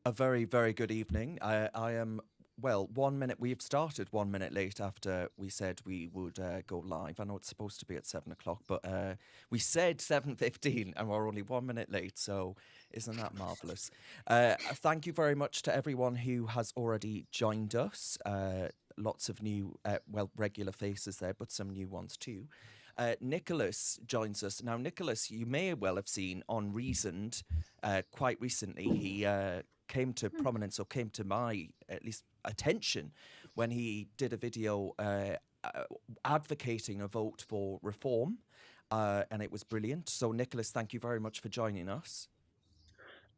A very, very good evening. I am, well, 1 minute, we've started 1 minute late after we said we would go live. I know it's supposed to be at 7 o'clock, but we said 7:15 and we're only 1 minute late. So isn't that marvelous? Thank you very much to everyone who has already joined us. Lots of new, regular faces there, but some new ones too. Nicholas joins us. Now, Nicholas, you may well have seen on Reasoned quite recently. He came to prominence, or came to my, at least, attention when he did a video advocating a vote for reform, and it was brilliant. So, Nicholas, thank you very much for joining us.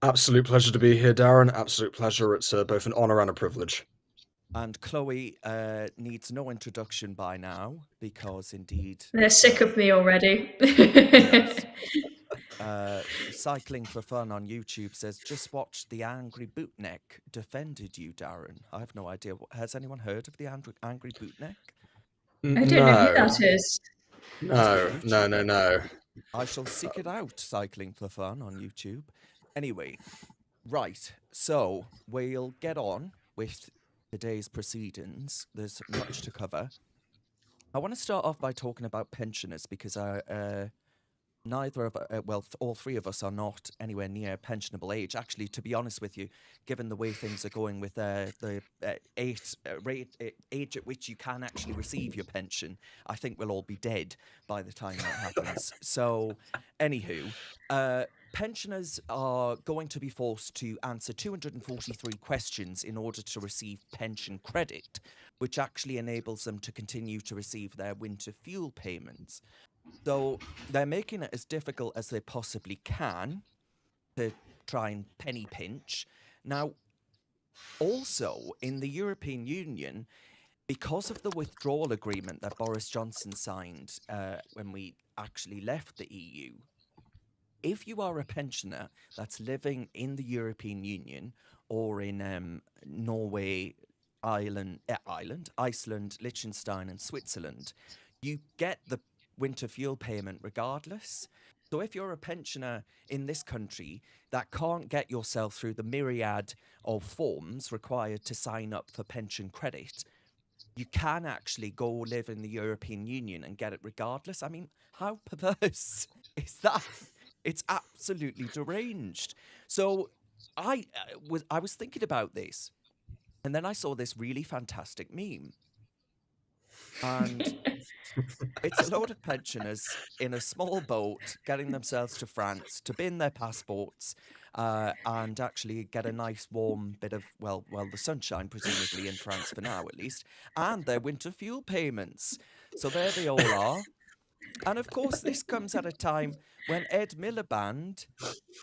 Absolute pleasure to be here, Darren. Absolute pleasure. It's both an honour and a privilege. And Chloe needs no introduction by now, because indeed They're sick of me already. yes. Cycling for Fun on YouTube says, just watch the angry bootneck defended you, Darren. I have no idea. Has anyone heard of the angry bootneck? I don't know who that is. No. I shall seek it out, Cycling for Fun on YouTube. Anyway, right. So we'll get on with today's proceedings. There's much to cover. I want to start off by talking about pensioners, because neither of all three of us are not anywhere near pensionable age. Actually, to be honest with you, given the way things are going with the age at which you can actually receive your pension, I think we'll all be dead by the time that happens. So, anywho, pensioners are going to be forced to answer 243 questions in order to receive pension credit, which actually enables them to continue to receive their winter fuel payments. So they're making it as difficult as they possibly can to try and penny pinch. Now, also in the European Union, because of the withdrawal agreement that Boris Johnson signed when we actually left the EU, if you are a pensioner that's living in the European Union or in Norway, Iceland, Liechtenstein, and Switzerland, you get the winter fuel payment regardless. So if you're a pensioner in this country that can't get yourself through the myriad of forms required to sign up for pension credit, you can actually go live in the European Union and get it regardless. I mean, how perverse is that? It's absolutely deranged. So I was thinking about this, and then I saw this really fantastic meme. And it's a load of pensioners in a small boat getting themselves to France to bin their passports and actually get a nice warm bit of, well, the sunshine, presumably in France for now at least, and their winter fuel payments. So there they all are. And of course, this comes at a time when Ed Miliband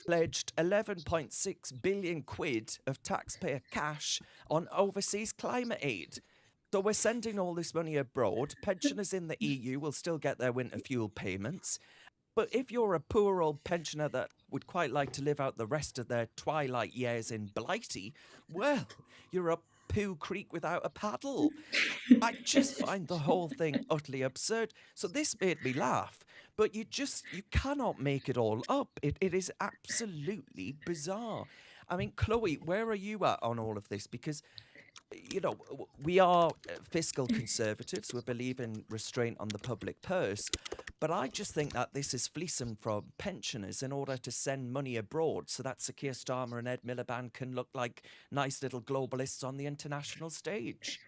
pledged 11.6 billion quid of taxpayer cash on overseas climate aid. So we're sending all this money abroad. Pensioners in the EU will still get their winter fuel payments. But if you're a poor old pensioner that would quite like to live out the rest of their twilight years in Blighty, well, you're a Pooh Creek without a paddle. I just find the whole thing utterly absurd. So this made me laugh. But you cannot make it all up. It is absolutely bizarre. I mean, Chloe, where are you at on all of this? Because we are fiscal conservatives. We believe in restraint on the public purse. But I just think that this is fleecing from pensioners in order to send money abroad so that Sir Keir Starmer and Ed Miliband can look like nice little globalists on the international stage.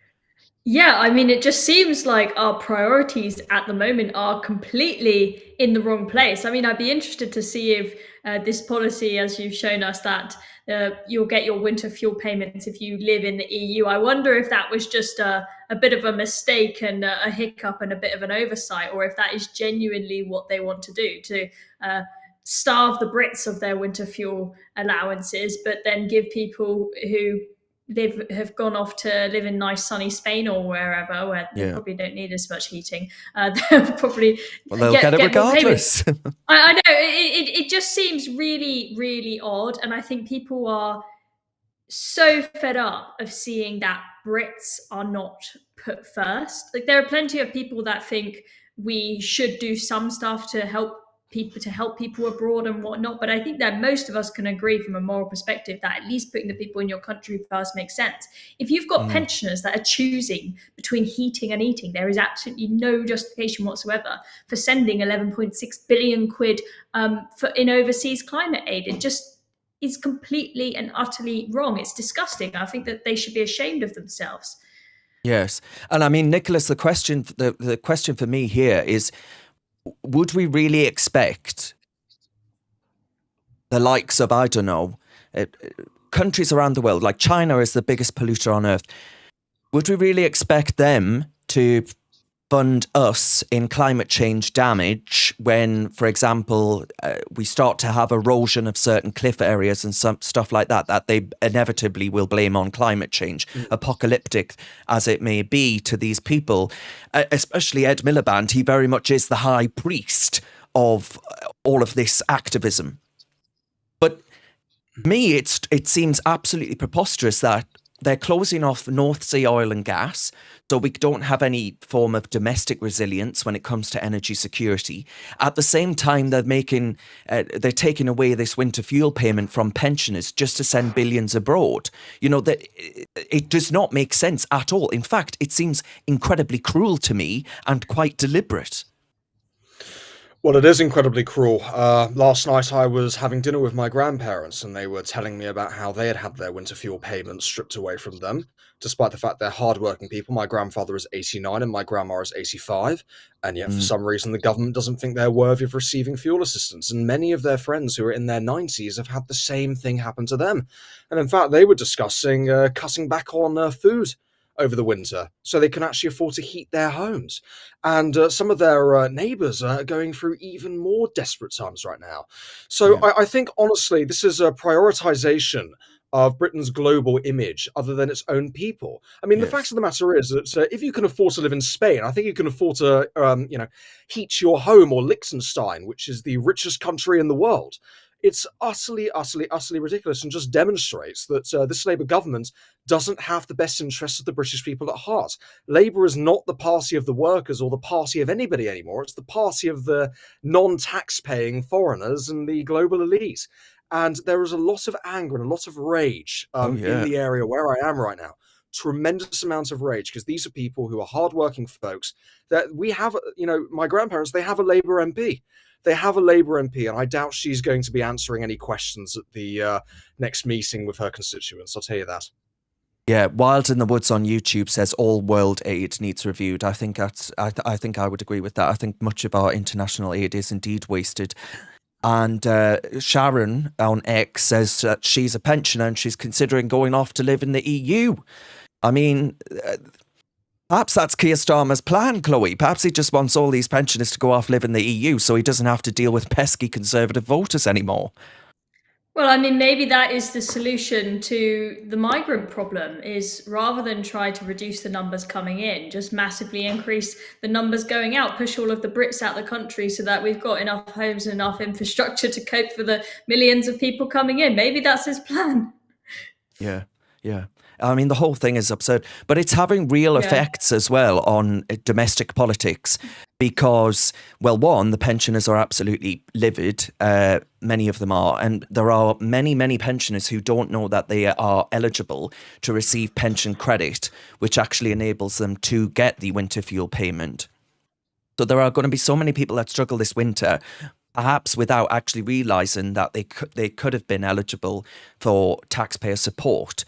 Yeah, I mean, it just seems like our priorities at the moment are completely in the wrong place. I mean, I'd be interested to see if this policy, as you've shown us, that you'll get your winter fuel payments if you live in the EU. I wonder if that was just a bit of a mistake and a hiccup and a bit of an oversight, or if that is genuinely what they want to do, to starve the Brits of their winter fuel allowances, but then give people who have gone off to live in nice sunny Spain or wherever, where they probably don't need as much heating. They'll probably get it regardless. I know it just seems really, really odd, and I think people are so fed up of seeing that Brits are not put first. Like, there are plenty of people that think we should do some stuff to help people to help people abroad and whatnot. But I think that most of us can agree from a moral perspective that at least putting the people in your country first makes sense. If you've got pensioners that are choosing between heating and eating, there is absolutely no justification whatsoever for sending 11.6 billion quid in overseas climate aid. It just is completely and utterly wrong. It's disgusting. I think that they should be ashamed of themselves. Yes. And I mean, Nicholas, the question for me here is, would we really expect the likes of, I don't know, countries around the world, like China is the biggest polluter on earth, would we really expect them to fund us in climate change damage when, for example, we start to have erosion of certain cliff areas and some stuff like that, that they inevitably will blame on climate change, apocalyptic as it may be to these people, especially Ed Miliband. He very much is the high priest of all of this activism. But me, it seems absolutely preposterous that they're closing off North Sea oil and gas, so we don't have any form of domestic resilience when it comes to energy security. At the same time, they're taking away this winter fuel payment from pensioners just to send billions abroad. You know, that it does not make sense at all. In fact, it seems incredibly cruel to me and quite deliberate. Well, it is incredibly cruel. Last night I was having dinner with my grandparents and they were telling me about how they had their winter fuel payments stripped away from them, despite the fact they're hardworking people. My grandfather is 89 and my grandma is 85, and yet for some reason the government doesn't think they're worthy of receiving fuel assistance. And many of their friends who are in their 90s have had the same thing happen to them. And in fact, they were discussing cutting back on food over the winter so they can actually afford to heat their homes. And some of their neighbours are going through even more desperate times right now. So I think, honestly, this is a prioritisation of Britain's global image other than its own people. I mean, the fact of the matter is that if you can afford to live in Spain, I think you can afford to, heat your home, or Liechtenstein, which is the richest country in the world. It's utterly, utterly, utterly ridiculous, and just demonstrates that this Labour government doesn't have the best interests of the British people at heart. Labour is not the party of the workers or the party of anybody anymore. It's the party of the non-tax-paying foreigners and the global elite. And there is a lot of anger and a lot of rage in the area where I am right now. Tremendous amounts of rage, because these are people who are hardworking folks. That we have, my grandparents, they have a Labour MP. They have a Labour MP, and I doubt she's going to be answering any questions at the next meeting with her constituents. I'll tell you that. Yeah, Wild in the Woods on YouTube says all world aid needs reviewed. I think I would agree with that. I think much of our international aid is indeed wasted. And Sharon on X says that she's a pensioner and she's considering going off to live in the EU. I mean, perhaps that's Keir Starmer's plan, Chloe. Perhaps he just wants all these pensioners to go off live in the EU so he doesn't have to deal with pesky Conservative voters anymore. Well, I mean, maybe that is the solution to the migrant problem, is rather than try to reduce the numbers coming in, just massively increase the numbers going out, push all of the Brits out the country so that we've got enough homes and enough infrastructure to cope for the millions of people coming in. Maybe that's his plan. Yeah. I mean, the whole thing is absurd, but it's having real effects as well on domestic politics because, well, one, the pensioners are absolutely livid. Many of them are. And there are many, many pensioners who don't know that they are eligible to receive pension credit, which actually enables them to get the winter fuel payment. So there are going to be so many people that struggle this winter, perhaps without actually realising that they could have been eligible for taxpayer support.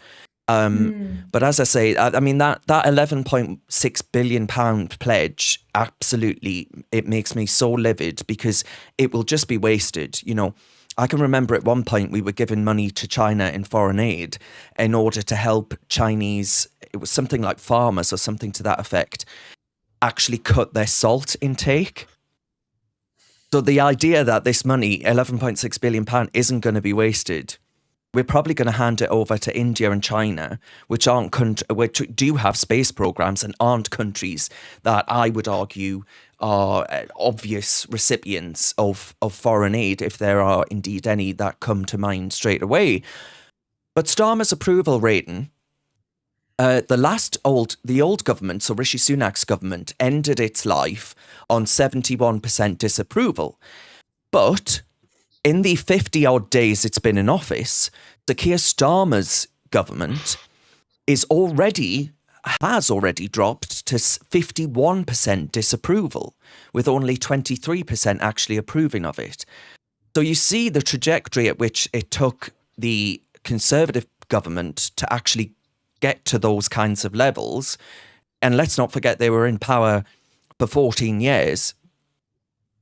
But as I say, I mean, that £11.6 billion pledge, absolutely, it makes me so livid because it will just be wasted. You know, I can remember at one point we were giving money to China in foreign aid in order to help Chinese, it was something like farmers or something to that effect, actually cut their salt intake. So the idea that this money, £11.6 billion, isn't going to be wasted, we're probably going to hand it over to India and China, which do have space programs and aren't countries that I would argue are obvious recipients of foreign aid, if there are indeed any that come to mind straight away. But Starmer's approval rating, the old government, so Rishi Sunak's government, ended its life on 71% disapproval. But in the 50-odd days it's been in office, Sir Keir Starmer's government has already dropped to 51% disapproval, with only 23% actually approving of it. So you see the trajectory at which it took the Conservative government to actually get to those kinds of levels. And let's not forget they were in power for 14 years.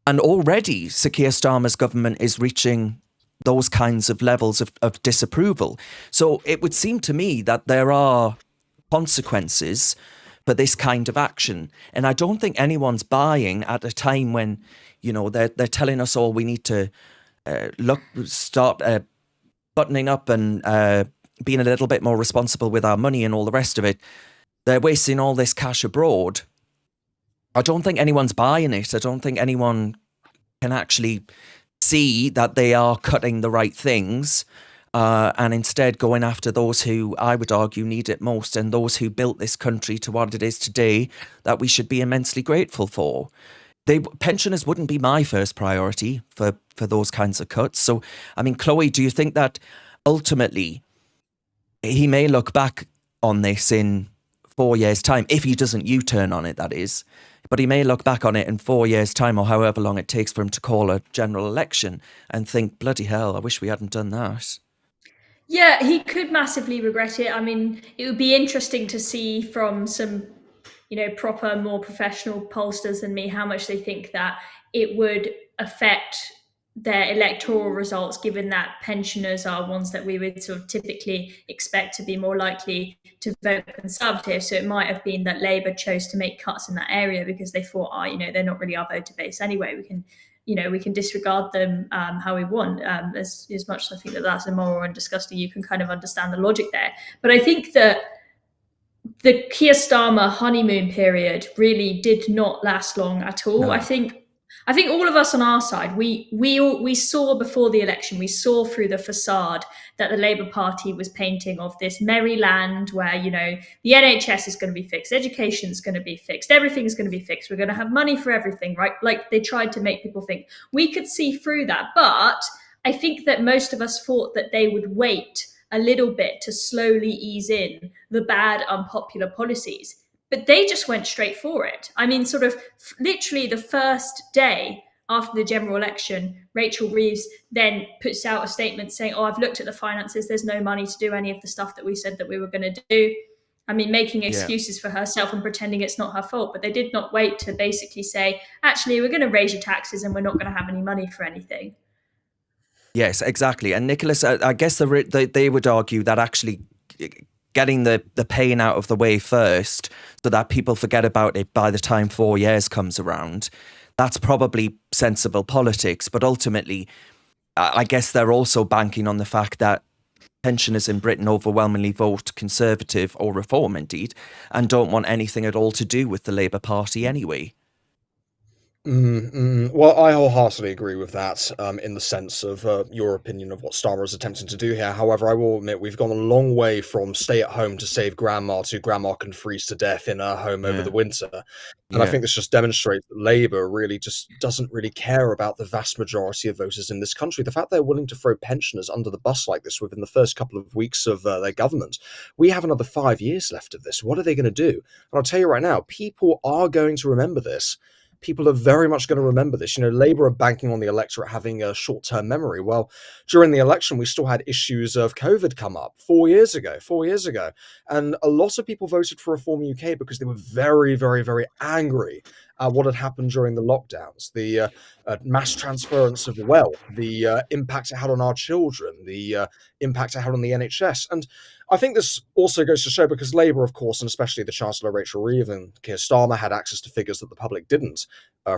And already Sir Keir Starmer's government is reaching those kinds of levels of disapproval. So it would seem to me that there are consequences for this kind of action. And I don't think anyone's buying at a time when, they're telling us all we need to start buttoning up and being a little bit more responsible with our money and all the rest of it. They're wasting all this cash abroad. I don't think anyone's buying it. I don't think anyone can actually see that they are cutting the right things and instead going after those who, I would argue, need it most, and those who built this country to what it is today that we should be immensely grateful for. Pensioners wouldn't be my first priority for those kinds of cuts. So, I mean, Chloe, do you think that ultimately he may look back on this in 4 years' time, if he doesn't U-turn on it, that is, but he may look back on it in 4 years' time or however long it takes for him to call a general election and think, bloody hell, I wish we hadn't done that. Yeah, he could massively regret it. I mean, it would be interesting to see from some, proper, more professional pollsters than me, how much they think that it would affect their electoral results, given that pensioners are ones that we would sort of typically expect to be more likely to vote Conservative. So it might have been that Labour chose to make cuts in that area because they thought, they're not really our voter base anyway. We can disregard them how we want. As much as I think that that's immoral and disgusting, you can kind of understand the logic there. But I think that the Keir Starmer honeymoon period really did not last long at all. No. I think all of us on our side, we saw before the election, we saw through the facade that the Labour Party was painting of this merry land where, the NHS is going to be fixed, education is going to be fixed, everything's going to be fixed, we're going to have money for everything, right? Like they tried to make people think. We could see through that, but I think that most of us thought that they would wait a little bit to slowly ease in the bad, unpopular policies. But they just went straight for it. I mean, sort of literally the first day after the general election, Rachel Reeves then puts out a statement saying, I've looked at the finances, there's no money to do any of the stuff that we said that we were going to do. I mean, making excuses for herself and pretending it's not her fault. But they did not wait to basically say, actually, we're going to raise your taxes and we're not going to have any money for anything. Yes, exactly. And Nicholas, I guess they would argue that actually getting the pain out of the way first so that people forget about it by the time 4 years comes around, that's probably sensible politics. But ultimately, I guess they're also banking on the fact that pensioners in Britain overwhelmingly vote Conservative or Reform indeed, and don't want anything at all to do with the Labour Party anyway. Well, I wholeheartedly agree with that in the sense of your opinion of what Starmer is attempting to do here. However, I will admit we've gone a long way from stay at home to save grandma to grandma can freeze to death in her home over the winter. And I think this just demonstrates that Labour really just doesn't really care about the vast majority of voters in this country. The fact they're willing to throw pensioners under the bus like this within the first couple of weeks of their government, we have another 5 years left of this. What are they going to do? And I'll tell you right now, people are going to remember this. People are very much going to remember this. Labour are banking on the electorate having a short-term memory. Well, during the election, we still had issues of COVID come up 4 years ago. And a lot of people voted for Reform UK because they were very, very, very angry at what had happened during the lockdowns, the mass transference of wealth, the impact it had on our children, the impact it had on the NHS. And I think this also goes to show, because Labour, of course, and especially the Chancellor Rachel Reeves and Keir Starmer had access to figures that the public didn't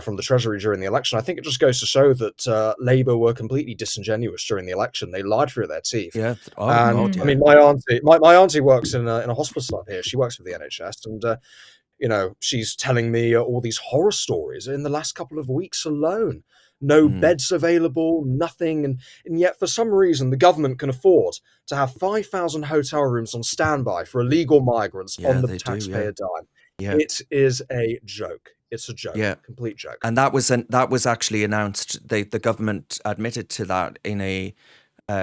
from the Treasury during the election. I think it just goes to show that Labour were completely disingenuous during the election. They lied through their teeth. Yeah. I mean, my auntie works in a hospice up here. She works for the NHS, and she's telling me all these horror stories in the last couple of weeks alone. No beds available, nothing. And yet, for some reason, the government can afford to have 5,000 hotel rooms on standby for illegal migrants on the taxpayer dime. Yeah. It is a joke. It's a joke, Yeah. complete joke. And that was actually announced. The government admitted to that in a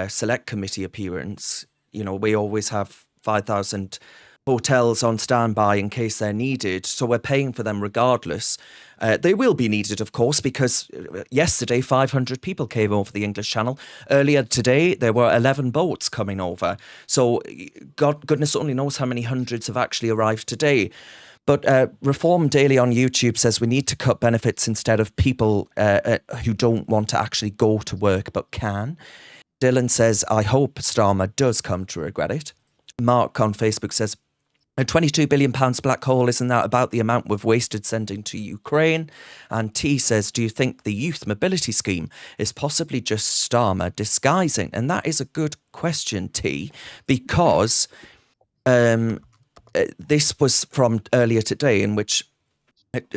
select committee appearance. You know, we always have 5,000 hotels on standby in case they're needed, so we're paying for them regardless. They will be needed, of course, because yesterday 500 people came over the English Channel. Earlier today there were 11 boats coming over. So goodness only knows how many hundreds have actually arrived today. But Reform Daily on YouTube says we need to cut benefits instead of people who don't want to actually go to work but can. Dylan says, I hope Starmer does come to regret it. Mark on Facebook says, a £22 billion black hole, isn't that about the amount we've wasted sending to Ukraine? And T says, do you think the youth mobility scheme is possibly just Starmer disguising? And that is a good question, T, because this was from earlier today, in which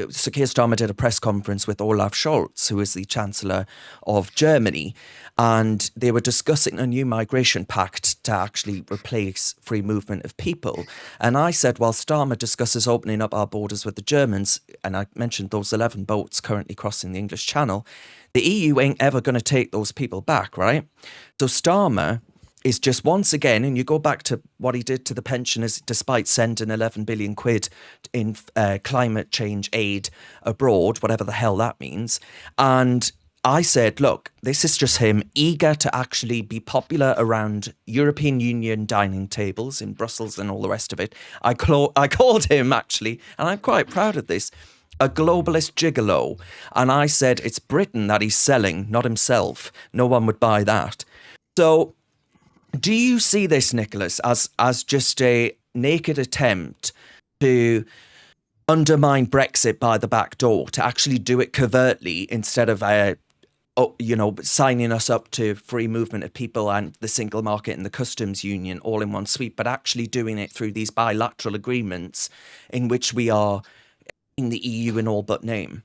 Sir Keir Starmer did a press conference with Olaf Scholz, who is the Chancellor of Germany, and they were discussing a new migration pact to actually replace free movement of people. And I said, while Starmer discusses opening up our borders with the Germans, and I mentioned those 11 boats currently crossing the English Channel, the EU ain't ever going to take those people back, right? So Starmer is just once again, and you go back to what he did to the pensioners despite sending 11 billion quid in climate change aid abroad, whatever the hell that means. And I said, look, this is just him eager to actually be popular around European Union dining tables in Brussels and all the rest of it. I called him, actually, and I'm quite proud of this, a globalist gigolo. And I said, it's Britain that he's selling, not himself. No one would buy that. So do you see this, Nicholas, as just a naked attempt to undermine Brexit by the back door, to actually do it covertly instead of, signing us up to free movement of people and the single market and the customs union all in one sweep, but actually doing it through these bilateral agreements in which we are in the EU in all but name?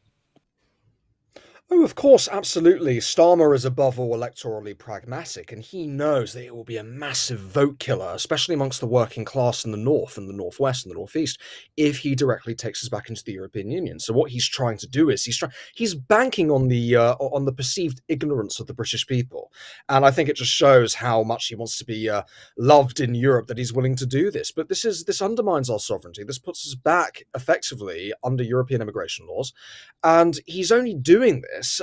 Oh, of course, absolutely. Starmer is above all electorally pragmatic, and he knows that it will be a massive vote killer, especially amongst the working class in the north and the northwest and the northeast, if he directly takes us back into the European Union. So what he's trying to do is he's banking on the perceived ignorance of the British people, and I think it just shows how much he wants to be loved in Europe that he's willing to do this. But this undermines our sovereignty. This puts us back effectively under European immigration laws, and he's only doing this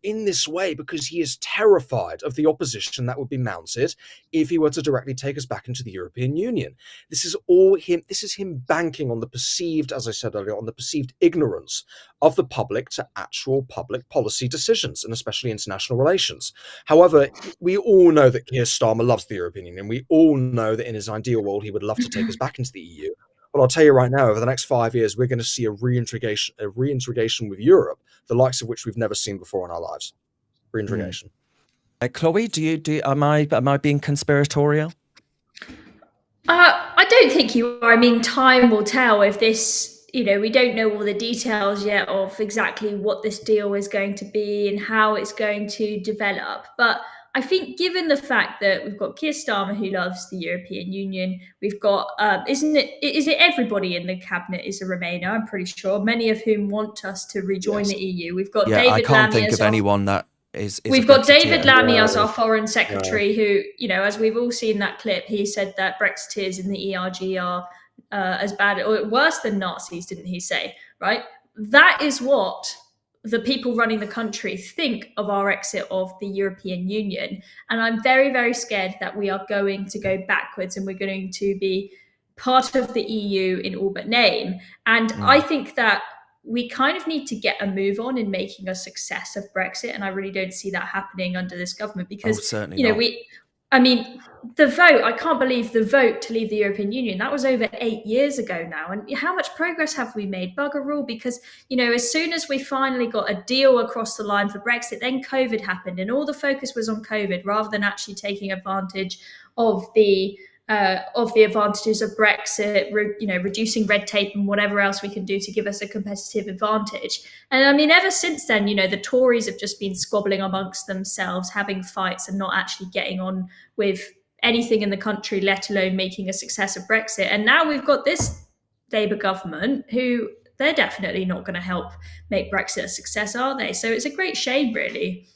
in this way because he is terrified of the opposition that would be mounted if he were to directly take us back into the European Union. This is all him. This is him banking on the perceived, as I said earlier, on the perceived ignorance of the public to actual public policy decisions, and especially international relations. However, we all know that Keir Starmer loves the European Union. We all know that in his ideal world, he would love to take us back into the EU. But I'll tell you right now, over the next 5 years, we're going to see a reintegration with Europe, the likes of which we've never seen before in our lives. Reintegration. Chloe, am I being conspiratorial? I don't think you are. I mean, time will tell if this, we don't know all the details yet of exactly what this deal is going to be and how it's going to develop. But I think given the fact that we've got Keir Starmer, who loves the European Union, we've got, is it everybody in the cabinet is a Remainer, I'm pretty sure, many of whom want us to rejoin the EU. We've got David I can't Lammy think of anyone that is we've got David Lammy as our foreign secretary, who, as we've all seen that clip, he said that Brexiteers in the ERG are as bad or worse than Nazis, didn't he say? Right? That is what the people running the country think of our exit of the European Union. And I'm very, very scared that we are going to go backwards and we're going to be part of the EU in all but name. And I think that we kind of need to get a move on in making a success of Brexit. And I really don't see that happening under this government because, the vote, I can't believe the vote to leave the European Union, that was over 8 years ago now. And how much progress have we made? Bugger all, because, as soon as we finally got a deal across the line for Brexit, then COVID happened and all the focus was on COVID rather than actually taking advantage of the advantages of Brexit, reducing red tape and whatever else we can do to give us a competitive advantage. And I mean, ever since then, the Tories have just been squabbling amongst themselves, having fights and not actually getting on with anything in the country, let alone making a success of Brexit. And now we've got this Labour government who they're definitely not going to help make Brexit a success, are they? So it's a great shame, really.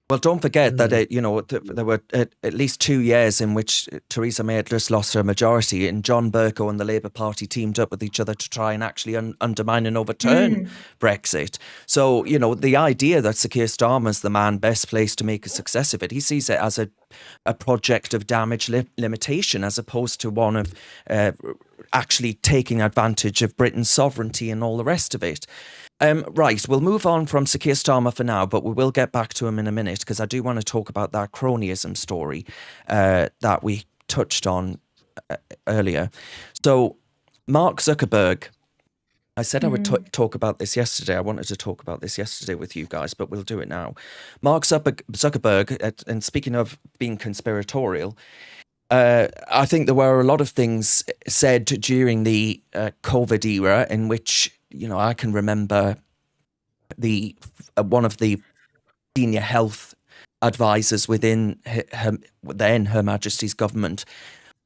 Well, don't forget that there were at least 2 years in which Theresa May had just lost her majority, and John Bercow and the Labour Party teamed up with each other to try and actually undermine and overturn Brexit. So, the idea that Sir Keir Starmer's the man best placed to make a success of it, he sees it as a project of damage limitation as opposed to one of actually taking advantage of Britain's sovereignty and all the rest of it. Right, we'll move on from Sir Keir Starmer for now, but we will get back to him in a minute because I do want to talk about that cronyism story that we touched on earlier. So, Mark Zuckerberg, I said I would talk about this yesterday. I wanted to talk about this yesterday with you guys, but we'll do it now. Mark Zuckerberg, and speaking of being conspiratorial, I think there were a lot of things said during the COVID era in which, I can remember one of the senior health advisors within Her Majesty's government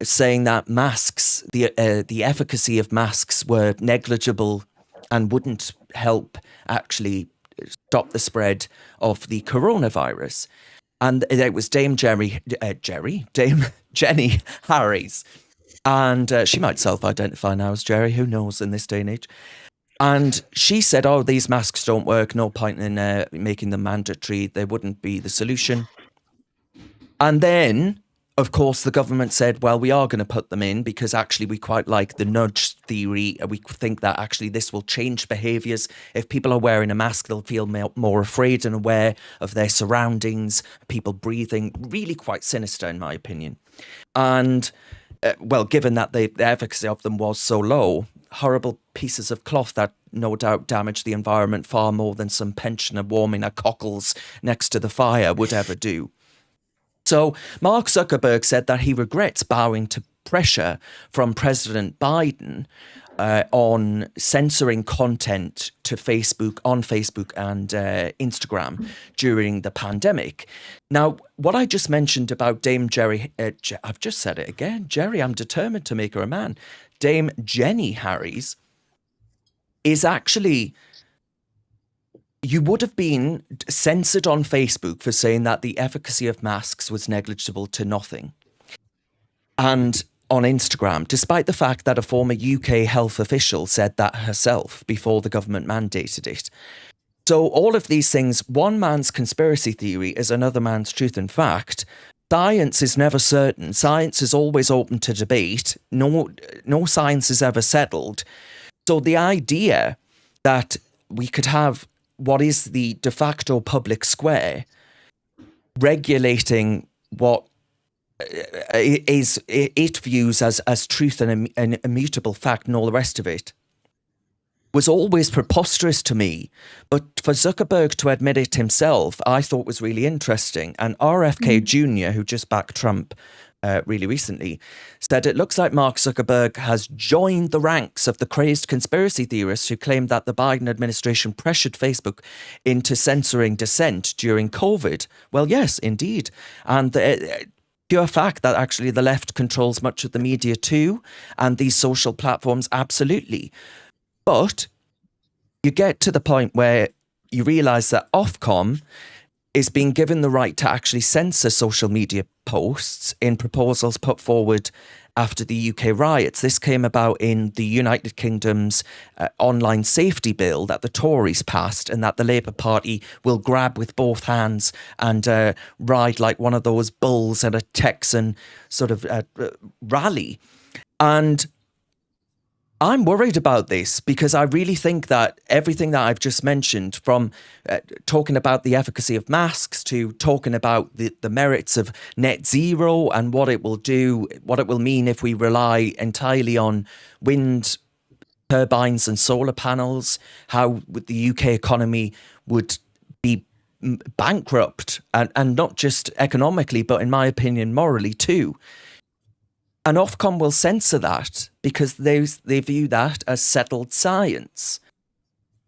saying that masks, the efficacy of masks were negligible and wouldn't help actually stop the spread of the coronavirus. And it was Dame Jenny Harries. And she might self-identify now as Jerry, who knows in this day and age. And she said, these masks don't work, no point in making them mandatory, they wouldn't be the solution. And then, of course, the government said, well, we are going to put them in because actually we quite like the nudge theory. We think that actually this will change behaviours. If people are wearing a mask, they'll feel more afraid and aware of their surroundings, people breathing. Really quite sinister, in my opinion. And, given that the efficacy of them was so low, horrible pieces of cloth that no doubt damaged the environment far more than some pensioner warming their cockles next to the fire would ever do. So Mark Zuckerberg said that he regrets bowing to pressure from President Biden on censoring content to on Facebook and Instagram during the pandemic. Now, what I just mentioned about Dame Jerry, I've just said it again, Jerry, I'm determined to make her a man. Dame Jenny Harries is actually... You would have been censored on Facebook for saying that the efficacy of masks was negligible to nothing. And on Instagram, despite the fact that a former UK health official said that herself before the government mandated it. So all of these things, one man's conspiracy theory is another man's truth and fact. Science is never certain. Science is always open to debate. No science is ever settled. So the idea that we could have what is the de facto public square regulating what it views as truth and an immutable fact and all the rest of it was always preposterous to me. But for Zuckerberg to admit it himself, I thought was really interesting. And RFK Jr., who just backed Trump really recently, said it looks like Mark Zuckerberg has joined the ranks of the crazed conspiracy theorists who claimed that the Biden administration pressured Facebook into censoring dissent during COVID. Well, yes, indeed. And the pure fact that actually the left controls much of the media too, and these social platforms, absolutely. But you get to the point where you realise that Ofcom is being given the right to actually censor social media posts in proposals put forward after the UK riots. This came about in the United Kingdom's online safety bill that the Tories passed and that the Labour Party will grab with both hands and ride like one of those bulls at a Texan sort of rally. And I'm worried about this because I really think that everything that I've just mentioned, from talking about the efficacy of masks to talking about the merits of net zero and what it will do, what it will mean if we rely entirely on wind turbines and solar panels, how the UK economy would be bankrupt, and not just economically, but in my opinion, morally too. And Ofcom will censor that because they view that as settled science.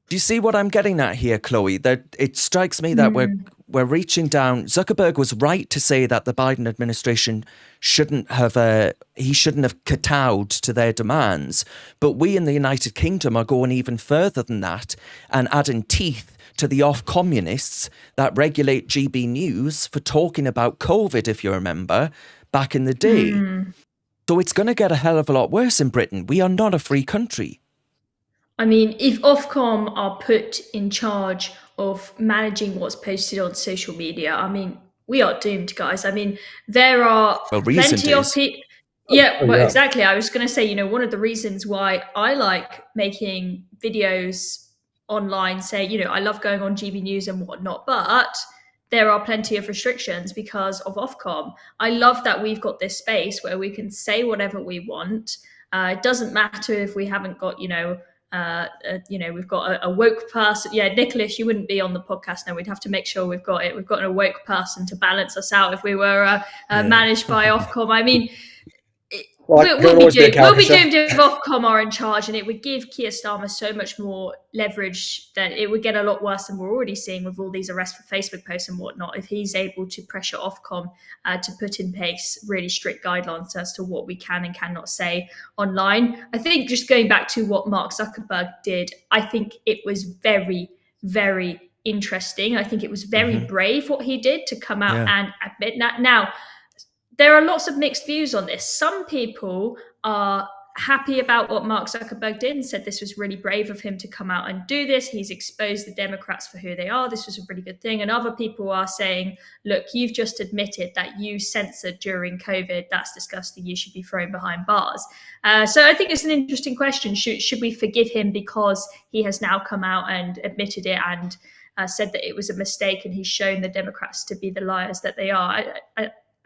Do you see what I'm getting at here, Chloe? That it strikes me that we're reaching down. Zuckerberg was right to say that the Biden administration shouldn't have kowtowed to their demands. But we in the United Kingdom are going even further than that and adding teeth to the off-communists that regulate GB News for talking about COVID, if you remember, back in the day. So it's going to get a hell of a lot worse in Britain. We are not a free country. I mean, if Ofcom are put in charge of managing what's posted on social media, I mean, we are doomed, guys. I mean, there are plenty of people. Yeah, well, exactly. I was going to say, one of the reasons why I like making videos online, say, I love going on GB News and whatnot, but there are plenty of restrictions because of Ofcom. I love that we've got this space where we can say whatever we want. It doesn't matter if we haven't got, we've got a woke person. Yeah, Nicholas, you wouldn't be on the podcast now. We'd have to make sure we've got it. We've got an awoke person to balance us out if we were managed by Ofcom. I mean, we'll be doomed if Ofcom are in charge, and it would give Keir Starmer so much more leverage that it would get a lot worse than we're already seeing with all these arrests for Facebook posts and whatnot. If he's able to pressure Ofcom to put in place really strict guidelines as to what we can and cannot say online. I think just going back to what Mark Zuckerberg did, I think it was very, very interesting. I think it was very brave what he did to come out and admit that. Now, there are lots of mixed views on this. Some people are happy about what Mark Zuckerberg did and said this was really brave of him to come out and do this. He's exposed the Democrats for who they are. This was a really good thing. And other people are saying, look, you've just admitted that you censored during COVID. That's disgusting. You should be thrown behind bars. So I think it's an interesting question. Should we forgive him because he has now come out and admitted it and said that it was a mistake and he's shown the Democrats to be the liars that they are?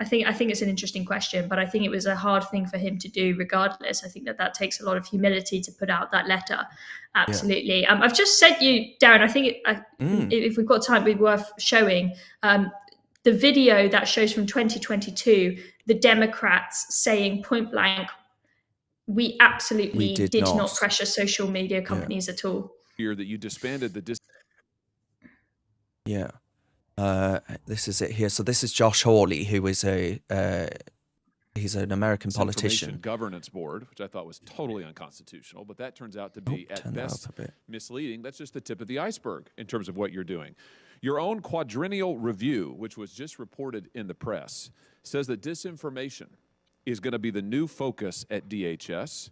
I think it's an interesting question, but I think it was a hard thing for him to do regardless. I think that takes a lot of humility to put out that letter. Absolutely. Yeah. I've just sent you, Darren, I think if we've got time, it'd be worth showing the video that shows from 2022, the Democrats saying point blank, we absolutely did not pressure social media companies at all. Here that you disbanded the this is it here. So this is Josh Hawley, who is he's an American politician. Governance Board, which I thought was totally unconstitutional, but that turns out to be at best misleading. That's just the tip of the iceberg in terms of what you're doing. Your own quadrennial review, which was just reported in the press, says that disinformation is going to be the new focus at DHS.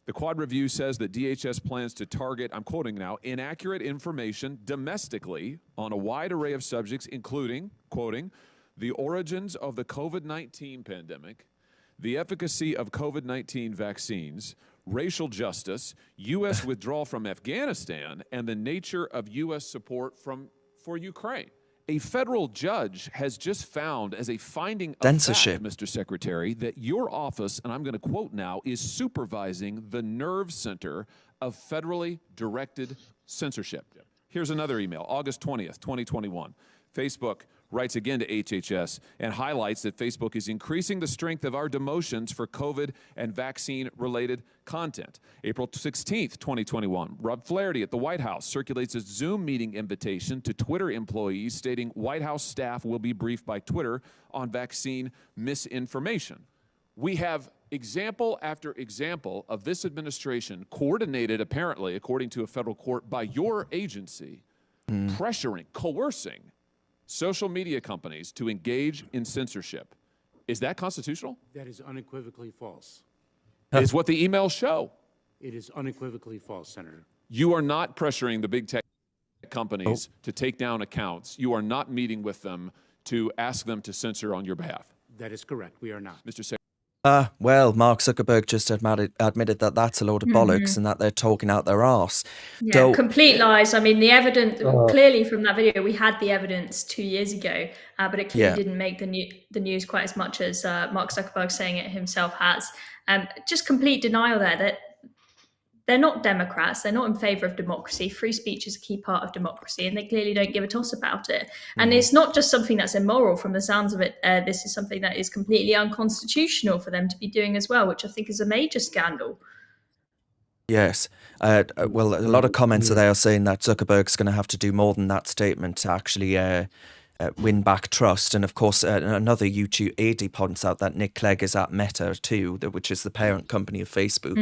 The Quad Review says that DHS plans to target, I'm quoting now, inaccurate information domestically on a wide array of subjects, including, quoting, the origins of the COVID-19 pandemic, the efficacy of COVID-19 vaccines, racial justice, U.S. withdrawal from Afghanistan, and the nature of U.S. support for Ukraine. A federal judge has just found as a finding of censorship, fact, Mr. Secretary, that your office, and I'm going to quote now, is supervising the nerve center of federally directed censorship. Here's another email, August 20th, 2021. Facebook writes again to HHS and highlights that Facebook is increasing the strength of our demotions for COVID and vaccine-related content. April 16th, 2021, Rob Flaherty at the White House circulates a Zoom meeting invitation to Twitter employees stating White House staff will be briefed by Twitter on vaccine misinformation. We have example after example of this administration coordinated, apparently, according to a federal court, by your agency, pressuring, coercing social media companies to engage in censorship. Is that constitutional? That is unequivocally false. Is what the emails show. It is unequivocally false, Senator. You are not pressuring the big tech companies to take down accounts. You are not meeting with them to ask them to censor on your behalf. That is correct. We are not. Mr. Secretary. Well, Mark Zuckerberg just admitted that that's a load of bollocks and that they're talking out their arse. Yeah, So, complete lies. I mean, the evidence, clearly from that video, we had the evidence 2 years ago, but it clearly didn't make the news quite as much as Mark Zuckerberg saying it himself has. Just complete denial there that they're not Democrats. They're not in favor of democracy. Free speech is a key part of democracy, and they clearly don't give a toss about it. And it's not just something that's immoral from the sounds of it. This is something that is completely unconstitutional for them to be doing as well, which I think is a major scandal. yes. Well, a lot of comments are there saying that Zuckerberg's going to have to do more than that statement to actually win back trust. And of course, another YouTube AD points out that Nick Clegg is at Meta too, which is the parent company of Facebook.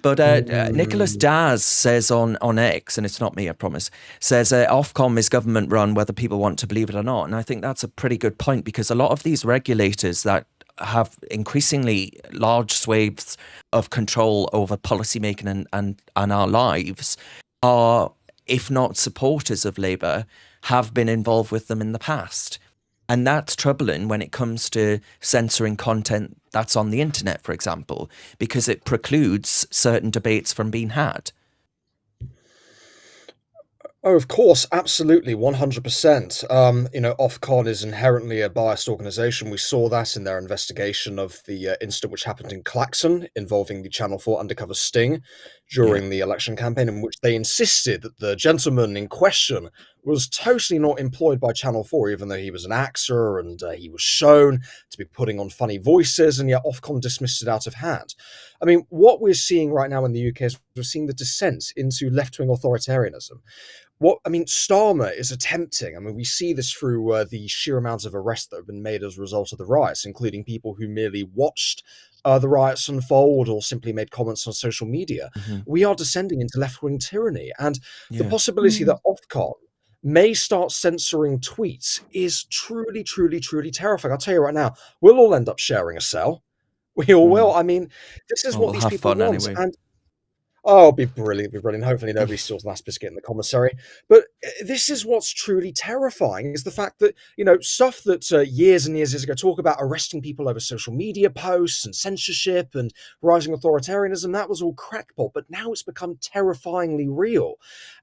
But Nicholas Daz says on X, and it's not me, I promise, says Ofcom is government run, whether people want to believe it or not. And I think that's a pretty good point, because a lot of these regulators that have increasingly large swathes of control over policymaking and our lives are, if not supporters of Labour, have been involved with them in the past. And that's troubling when it comes to censoring content that's on the internet, for example, because it precludes certain debates from being had. Oh, of course, absolutely, 100%. Ofcom is inherently a biased organisation. We saw that in their investigation of the incident which happened in Claxon involving the Channel 4 undercover sting during the election campaign, in which they insisted that the gentleman in question was totally not employed by Channel 4, even though he was an actor and he was shown to be putting on funny voices, and yet Ofcom dismissed it out of hand. I mean, what we're seeing right now in the UK is we're seeing the descent into left-wing authoritarianism. Starmer is attempting, we see this through the sheer amounts of arrests that have been made as a result of the riots, including people who merely watched the riots unfold or simply made comments on social media. We are descending into left-wing tyranny, and the possibility that Ofcom may start censoring tweets is truly, truly, truly terrifying. I'll tell you right now, we'll all end up sharing a cell. We all will. This is what We'll these have people fun want. anyway. And it'll be brilliant, Hopefully nobody steals last biscuit in the commissary. But this is what's truly terrifying, is the fact that, stuff that years and years ago talk about arresting people over social media posts and censorship and rising authoritarianism, that was all crackpot. But now it's become terrifyingly real.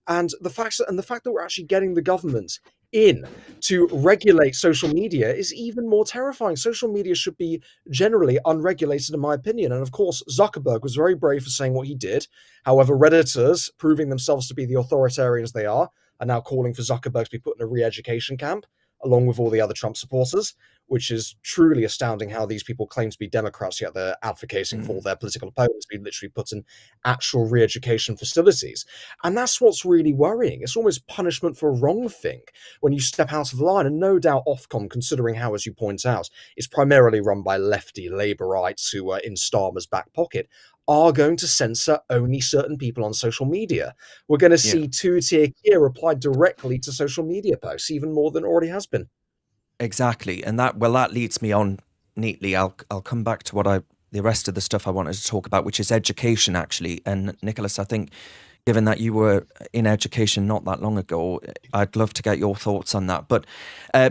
And the fact that we're actually getting the government in to regulate social media is even more terrifying. Social media should be generally unregulated, in my opinion. And of course, Zuckerberg was very brave for saying what he did. However, Redditors, proving themselves to be the authoritarians they are now calling for Zuckerberg to be put in a re-education camp, along with all the other Trump supporters, which is truly astounding how these people claim to be Democrats, yet they're advocating for their political opponents being literally put in actual re-education facilities. And that's what's really worrying. It's almost punishment for a wrong thing when you step out of line. And no doubt Ofcom, considering how, as you point out, it's primarily run by lefty Labourites who are in Starmer's back pocket, are going to censor only certain people on social media. We're going to see two-tier gear applied directly to social media posts, even more than already has been. Exactly, and that leads me on neatly. I'll come back to the rest of the stuff I wanted to talk about, which is education, actually. And Nicholas, I think, given that you were in education not that long ago, I'd love to get your thoughts on that. But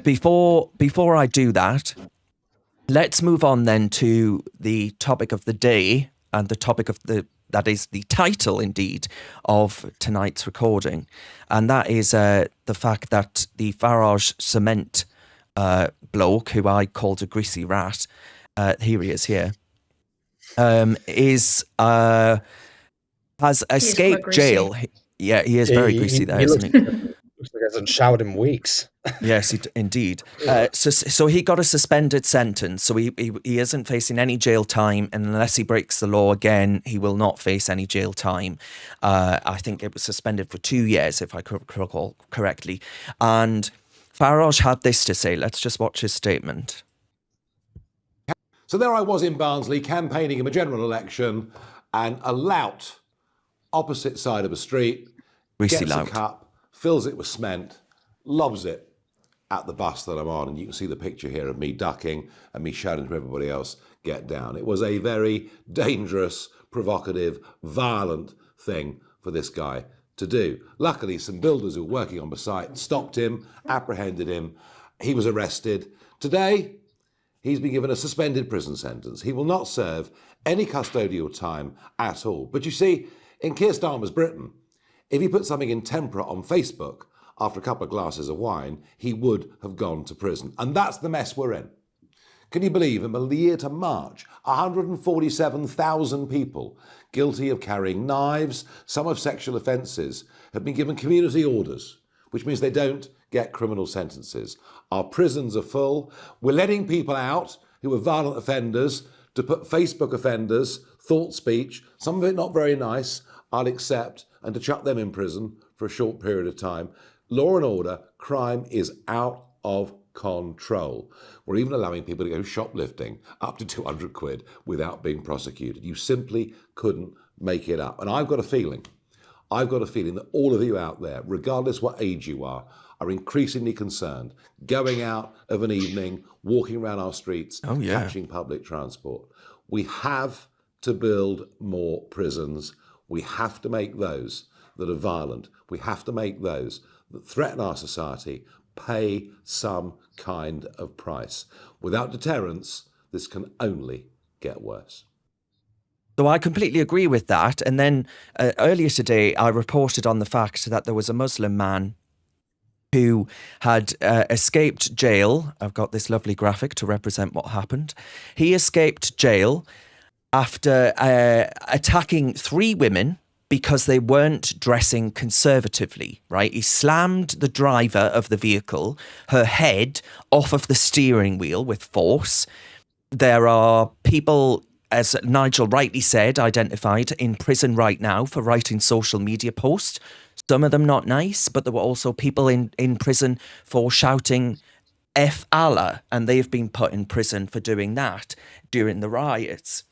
before I do that, let's move on then to the topic of the day, and the topic of that is the title, indeed, of tonight's recording, and that is the fact that the Farage cement bloke, who I called a greasy rat, here he is here, has escaped jail. He is very greasy there, isn't he? Looks like he hasn't showered in weeks. Yes, indeed. So he got a suspended sentence. So he isn't facing any jail time, and unless he breaks the law again, he will not face any jail time. I think it was suspended for 2 years, if I recall correctly. And Farage had this to say. Let's just watch his statement. So there I was in Barnsley campaigning in a general election, and a lout opposite side of a street Greasy gets lout. a cup, fills it with cement, lobs it at the bus that I'm on, and you can see the picture here of me ducking and me shouting to everybody else, get down. It was a very dangerous, provocative, violent thing for this guy to do. Luckily, some builders who were working on the site stopped him, apprehended him. He was arrested. Today, he's been given a suspended prison sentence. He will not serve any custodial time at all. But you see, in Keir Starmer's Britain, if he put something intemperate on Facebook after a couple of glasses of wine, he would have gone to prison. And that's the mess we're in. Can you believe in the year to March, 147,000 people guilty of carrying knives, some of sexual offences, have been given community orders, which means they don't get criminal sentences. Our prisons are full. We're letting people out who are violent offenders to put Facebook offenders, thought speech, some of it not very nice, I'll accept, and to chuck them in prison for a short period of time. Law and order, crime is out of control. We're even allowing people to go shoplifting up to 200 quid without being prosecuted. You simply couldn't make it up. And I've got a feeling that all of you out there, regardless what age you are increasingly concerned going out of an evening, walking around our streets, catching public transport. We have to build more prisons. We have to make those that are violent. We have to make those that threaten our society pay some kind of price. Without deterrence, this can only get worse. So I completely agree with that. And then earlier today, I reported on the fact that there was a Muslim man who had escaped jail. I've got this lovely graphic to represent what happened. He escaped jail after attacking 3 women because they weren't dressing conservatively, right? He slammed the driver of the vehicle, her head, off of the steering wheel with force. There are people, as Nigel rightly said, identified in prison right now for writing social media posts. Some of them not nice, but there were also people in prison for shouting F Allah, and they've been put in prison for doing that during the riots.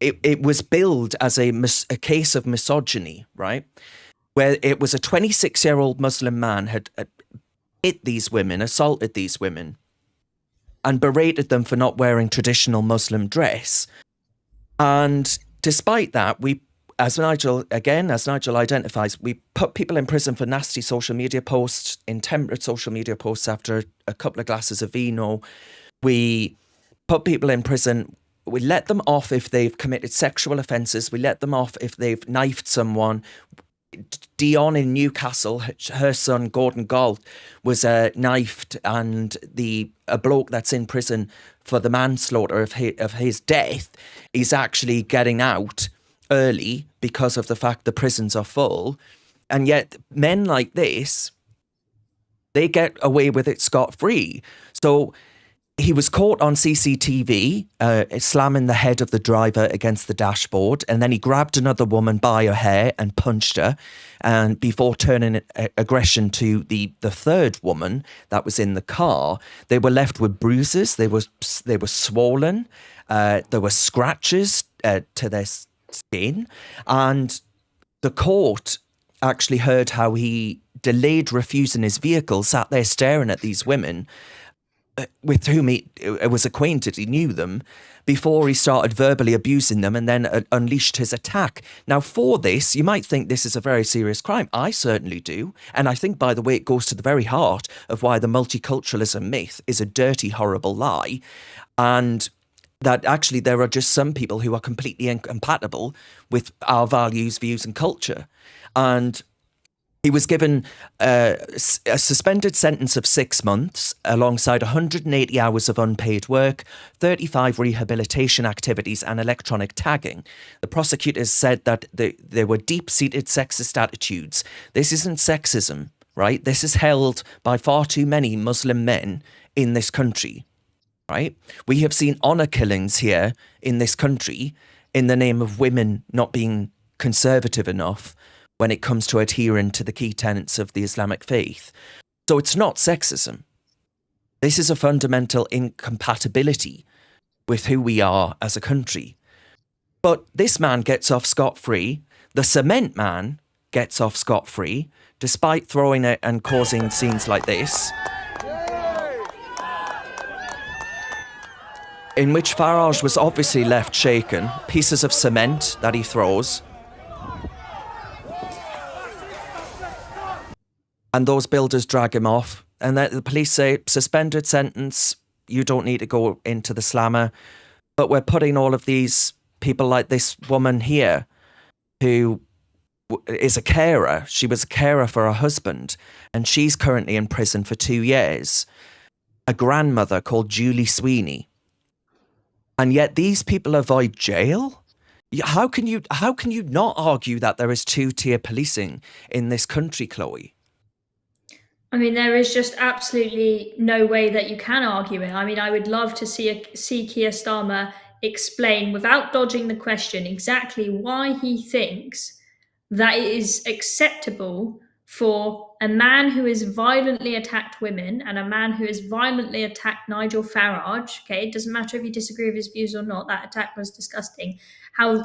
It was billed as a case of misogyny, right? Where it was a 26-year-old Muslim man had hit these women, assaulted these women, and berated them for not wearing traditional Muslim dress. And despite that, as Nigel identifies, we put people in prison for nasty social media posts, intemperate social media posts after a couple of glasses of vino. We put people in prison. We let them off if they've committed sexual offences. We let them off if they've knifed someone. Dion in Newcastle, her son Gordon Galt was knifed, and a bloke that's in prison for the manslaughter of his death is actually getting out early because of the fact the prisons are full. And yet men like this, they get away with it scot-free. So he was caught on CCTV slamming the head of the driver against the dashboard, and then he grabbed another woman by her hair and punched her, and before turning aggression to the third woman that was in the car. They were left with bruises. They were swollen. There were scratches to their skin, and the court actually heard how he delayed refusing his vehicle, sat there staring at these women with whom he was acquainted, he knew them, before he started verbally abusing them and then unleashed his attack. Now, for this, you might think this is a very serious crime. I certainly do. And I think, by the way, it goes to the very heart of why the multiculturalism myth is a dirty, horrible lie. And that actually there are just some people who are completely incompatible with our values, views and culture. And he was given a suspended sentence of 6 months alongside 180 hours of unpaid work, 35 rehabilitation activities and electronic tagging. The prosecutors said that there were deep-seated sexist attitudes. This isn't sexism, right? This is held by far too many Muslim men in this country, right? We have seen honour killings here in this country in the name of women not being conservative enough when it comes to adhering to the key tenets of the Islamic faith. So it's not sexism. This is a fundamental incompatibility with who we are as a country. But this man gets off scot-free. The cement man gets off scot-free, despite throwing it and causing scenes like this, in which Farage was obviously left shaken. Pieces of cement that he throws. And those builders drag him off. And the police say, suspended sentence, you don't need to go into the slammer. But we're putting all of these people like this woman here, who is a carer. She was a carer for her husband, and she's currently in prison for 2 years. A grandmother called Julie Sweeney. And yet these people avoid jail? How can you not argue that there is two-tier policing in this country, Chloe? I mean, there is just absolutely no way that you can argue it. I mean, I would love to see Keir Starmer explain, without dodging the question, exactly why he thinks that it is acceptable for a man who has violently attacked women and a man who has violently attacked Nigel Farage, okay, it doesn't matter if you disagree with his views or not, that attack was disgusting, how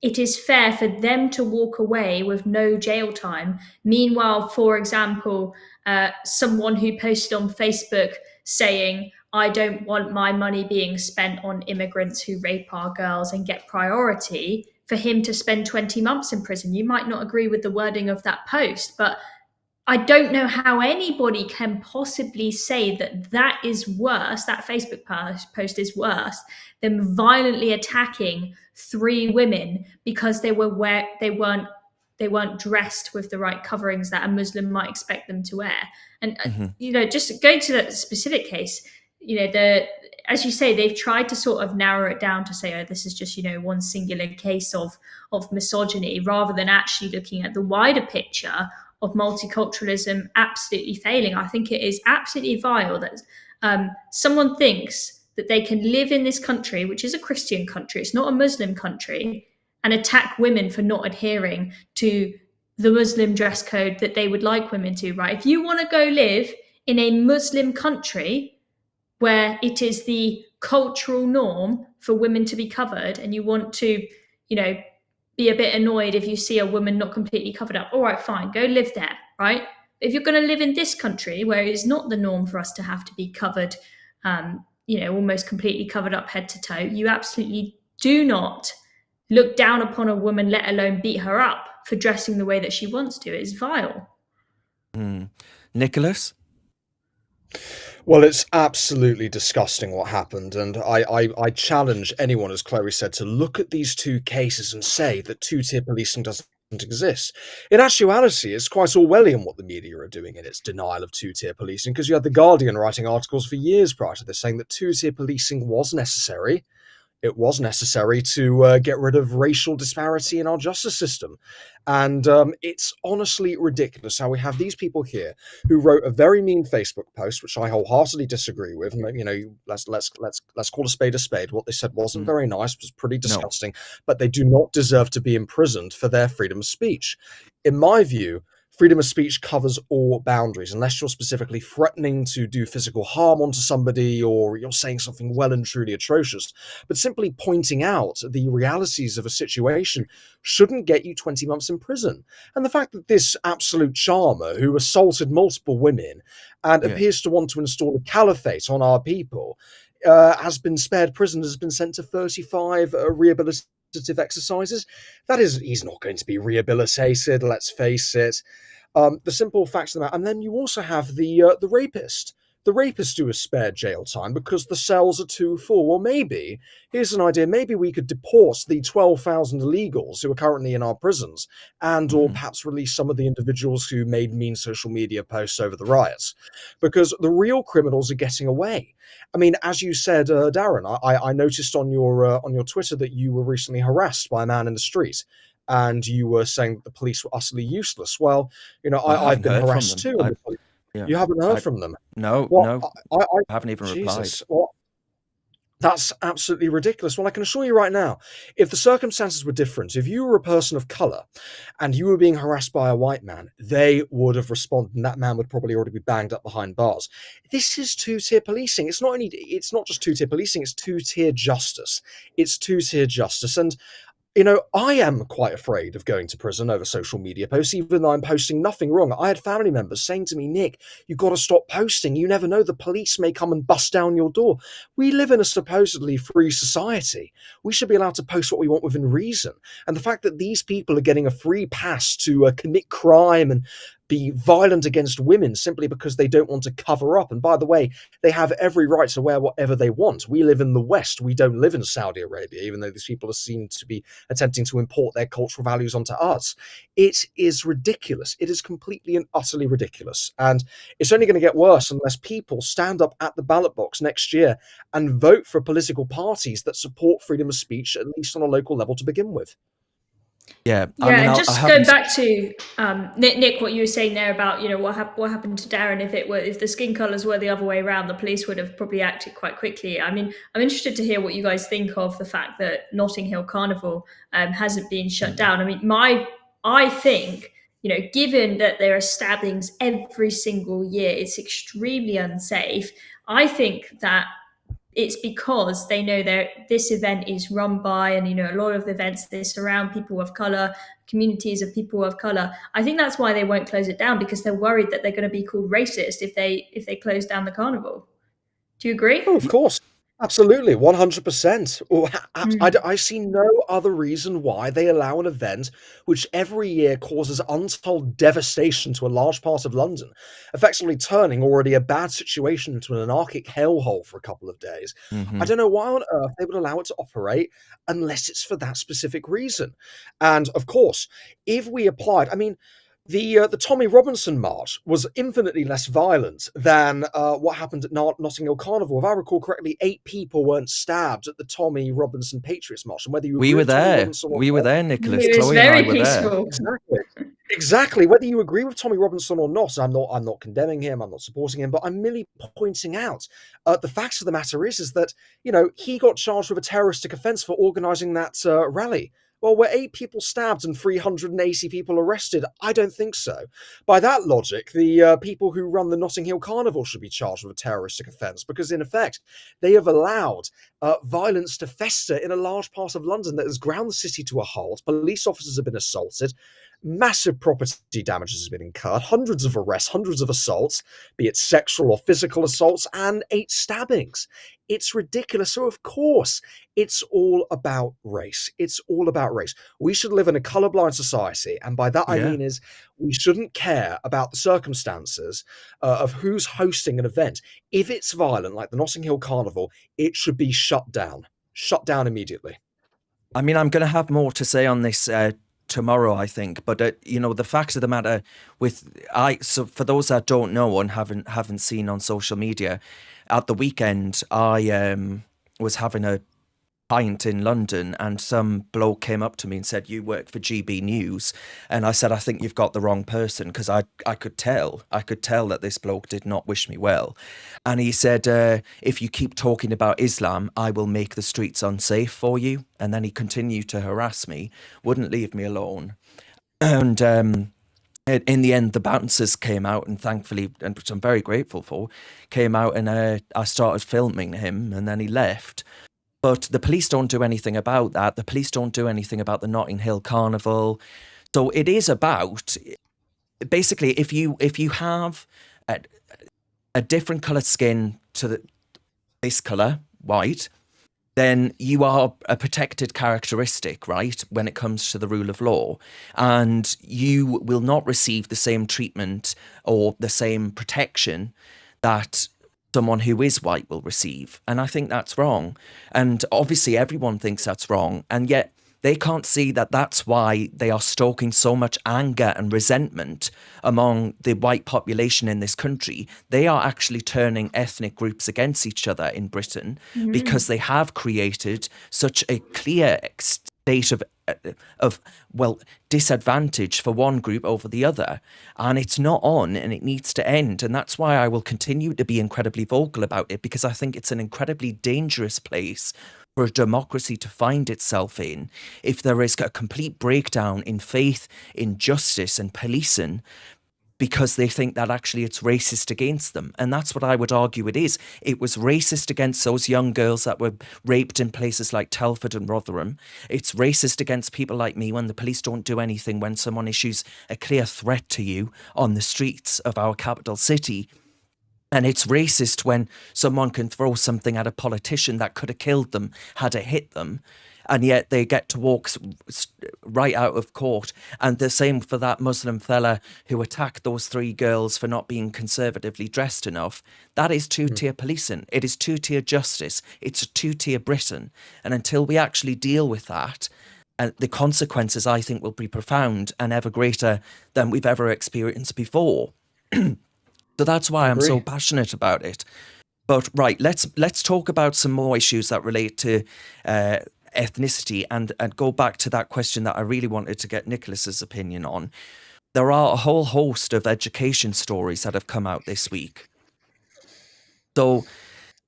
it is fair for them to walk away with no jail time. Meanwhile, for example, someone who posted on Facebook saying, I don't want my money being spent on immigrants who rape our girls and get priority, for him to spend 20 months in prison. You might not agree with the wording of that post, but I don't know how anybody can possibly say that that is worse, that Facebook post is worse than violently attacking 3 women because they weren't dressed with the right coverings that a Muslim might expect them to wear. And just going to that specific case, as you say, they've tried to sort of narrow it down to say, oh, this is just, one singular case of misogyny, rather than actually looking at the wider picture of multiculturalism absolutely failing. I think it is absolutely vile that someone thinks that they can live in this country, which is a Christian country, it's not a Muslim country, and attack women for not adhering to the Muslim dress code that they would like women to, right? If you want to go live in a Muslim country where it is the cultural norm for women to be covered, and you want to, be a bit annoyed if you see a woman not completely covered up, all right, fine, go live there, right? If you're going to live in this country where it's not the norm for us to have to be covered, almost completely covered up head to toe, you absolutely do not look down upon a woman, let alone beat her up for dressing the way that she wants to. It's vile. Nicholas? Well, it's absolutely disgusting what happened, and I challenge anyone, as Chloe said, to look at these 2 cases and say that 2-tier policing doesn't exist. In actuality, it's quite Orwellian what the media are doing in its denial of 2-tier policing, because you had The Guardian writing articles for years prior to this saying that 2-tier policing was necessary. It was necessary to get rid of racial disparity in our justice system. And it's honestly ridiculous how we have these people here who wrote a very mean Facebook post, which I wholeheartedly disagree with. And, let's call a spade. What they said wasn't very nice, was pretty disgusting, but they do not deserve to be imprisoned for their freedom of speech. In my view, freedom of speech covers all boundaries, unless you're specifically threatening to do physical harm onto somebody, or you're saying something well and truly atrocious. But simply pointing out the realities of a situation shouldn't get you 20 months in prison. And the fact that this absolute charmer who assaulted multiple women and appears to want to install a caliphate on our people has been spared prison, has been sent to 35 rehabilitative exercises. That is, he's not going to be rehabilitated, let's face it. The simple facts of the matter. And then you also have the rapist. The rapist who is spared jail time because the cells are too full. Well, maybe, here's an idea, maybe we could deport the 12,000 illegals who are currently in our prisons, and or perhaps release some of the individuals who made mean social media posts over the riots, because the real criminals are getting away. I mean, as you said, Darren, I noticed on your Twitter that you were recently harassed by a man in the street, and you were saying that the police were utterly useless. Well, I've been harassed too. You haven't heard from them? No, I haven't even replied. Well, that's absolutely ridiculous. Well, I can assure you right now, if the circumstances were different, if you were a person of colour and you were being harassed by a white man, they would have responded, and that man would probably already be banged up behind bars. This is 2-tier policing. It's not just 2-tier policing, it's 2-tier justice. It's 2-tier justice. And I am quite afraid of going to prison over social media posts, even though I'm posting nothing wrong. I had family members saying to me, Nick, you've got to stop posting. You never know, the police may come and bust down your door. We live in a supposedly free society. We should be allowed to post what we want within reason. And the fact that these people are getting a free pass to commit crime and be violent against women simply because they don't want to cover up. And by the way, they have every right to wear whatever they want. We live in the West. We don't live in Saudi Arabia, even though these people are seen to be attempting to import their cultural values onto us. It is ridiculous. It is completely and utterly ridiculous. And it's only going to get worse unless people stand up at the ballot box next year and vote for political parties that support freedom of speech, at least on a local level to begin with. Yeah, and just going back to Nick, what you were saying there about what happened to Darren, if the skin colours were the other way around, the police would have probably acted quite quickly. I mean, I'm interested to hear what you guys think of the fact that Notting Hill Carnival hasn't been shut down. I mean, I think given that there are stabbings every single year, it's extremely unsafe. I think that it's because they know that this event is run by, and a lot of the events, they surround people of color, communities of people of color. I think that's why they won't close it down, because they're worried that they're going to be called racist if they close down the carnival. Do you agree? Oh, of course. Absolutely, 100%. Mm. I see no other reason why they allow an event which every year causes untold devastation to a large part of London, effectively turning already a bad situation into an anarchic hellhole for a couple of days. I don't know why on earth they would allow it to operate unless it's for that specific reason. And of course, if we applied, I mean, the Tommy Robinson March was infinitely less violent than what happened at Notting Hill Carnival. If I recall correctly, 8 people weren't stabbed at the Tommy Robinson Patriots March. And whether you We agree were with Tommy there. Robinson or We were not, there, Nicholas. It was Chloe and I very were there. peaceful. exactly. Whether you agree with Tommy Robinson or not, I'm not condemning him. I'm not supporting him, but I'm merely pointing out the facts of the matter is that he got charged with a terroristic offence for organising that rally. Well, were 8 people stabbed and 380 people arrested? I don't think so. By that logic, the people who run the Notting Hill Carnival should be charged with a terroristic offence, because in effect, they have allowed violence to fester in a large part of London that has ground the city to a halt. Police officers have been assaulted. Massive property damages have been incurred, hundreds of arrests, hundreds of assaults, be it sexual or physical assaults, and 8 stabbings. It's ridiculous. So, of course, it's all about race. It's all about race. We should live in a colourblind society, and by that I Yeah. mean is we shouldn't care about the circumstances of who's hosting an event. If it's violent, like the Notting Hill Carnival, it should be shut down. Shut down immediately. I mean, I'm going to have more to say on this tomorrow, I think. But the fact of the matter, so for those that don't know and haven't seen on social media, at the weekend I was having a pint in London, and some bloke came up to me and said, "You work for GB News," and I said, "I think you've got the wrong person," because I could tell that this bloke did not wish me well. And he said, "If you keep talking about Islam, I will make the streets unsafe for you." And then he continued to harass me, wouldn't leave me alone. And in the end, the bouncers came out, and thankfully, and which I'm very grateful for, came out, and I started filming him, and then he left. But the police don't do anything about that. The police don't do anything about the Notting Hill Carnival. So it is about, basically, if you have a different coloured skin to this colour, white, then you are a protected characteristic, right, when it comes to the rule of law. And you will not receive the same treatment or the same protection that someone who is white will receive. And I think that's wrong. And obviously everyone thinks that's wrong. And yet they can't see that that's why they are stoking so much anger and resentment among the white population in this country. They are actually turning ethnic groups against each other in Britain because they have created such a clear state of disadvantage for one group over the other, and it's not on, and it needs to end. And that's why I will continue to be incredibly vocal about it, because I think it's an incredibly dangerous place for a democracy to find itself in if there is a complete breakdown in faith, in justice and policing, because they think that actually it's racist against them. And that's what I would argue it is. It was racist against those young girls that were raped in places like Telford and Rotherham. It's racist against people like me when the police don't do anything when someone issues a clear threat to you on the streets of our capital city. And it's racist when someone can throw something at a politician that could have killed them had it hit them. And yet they get to walk right out of court. And the same for that Muslim fella who attacked those 3 girls for not being conservatively dressed enough. That is 2-tier policing. It is 2-tier justice. It's a 2-tier Britain. And until we actually deal with that, the consequences, I think, will be profound and ever greater than we've ever experienced before. So that's why I'm so passionate about it. But right, let's talk about some more issues that relate to ethnicity and go back to that question that I really wanted to get Nicholas's opinion on. There are a whole host of education stories that have come out this week. So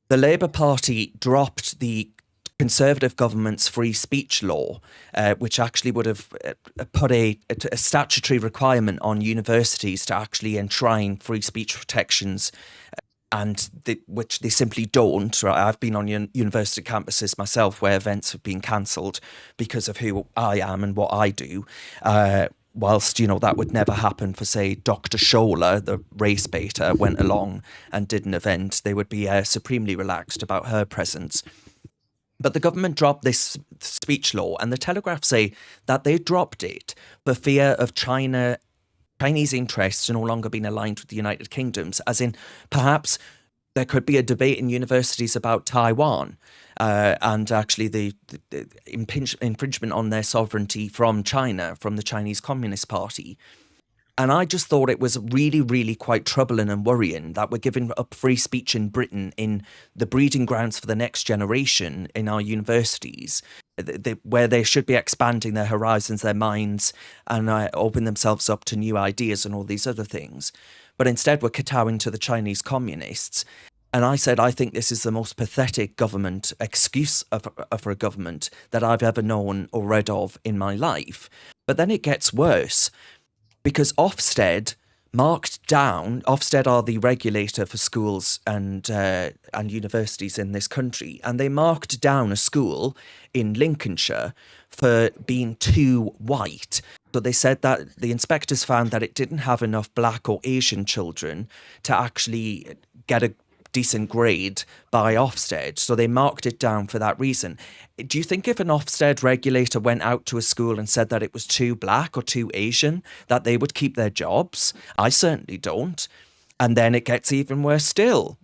the Labour Party dropped the Conservative government's free speech law, which actually would have put a statutory requirement on universities to actually enshrine free speech protections, and which they simply don't. Right? I've been on university campuses myself where events have been cancelled because of who I am and what I do. Whilst, that would never happen for, say, Dr. Scholar, the race baiter, went along and did an event, they would be supremely relaxed about her presence. But the government dropped this speech law, and the Telegraph say that they dropped it for fear of Chinese interests no longer being aligned with the United Kingdom's, as in perhaps there could be a debate in universities about Taiwan and actually the infringement on their sovereignty from China, from the Chinese Communist Party. And I just thought it was really, really quite troubling and worrying that we're giving up free speech in Britain, in the breeding grounds for the next generation in our universities, where they should be expanding their horizons, their minds, and open themselves up to new ideas and all these other things. But instead, we're kowtowing to the Chinese communists. And I said, I think this is the most pathetic government excuse for a government that I've ever known or read of in my life. But then it gets worse. Because Ofsted Ofsted are the regulator for schools and universities in this country, and they marked down a school in Lincolnshire for being too white. So they said that the inspectors found that it didn't have enough black or Asian children to actually get a decent grade by Ofsted, so they marked it down for that reason. Do you think if an Ofsted regulator went out to a school and said that it was too black or too Asian, that they would keep their jobs? I certainly don't. And then it gets even worse still.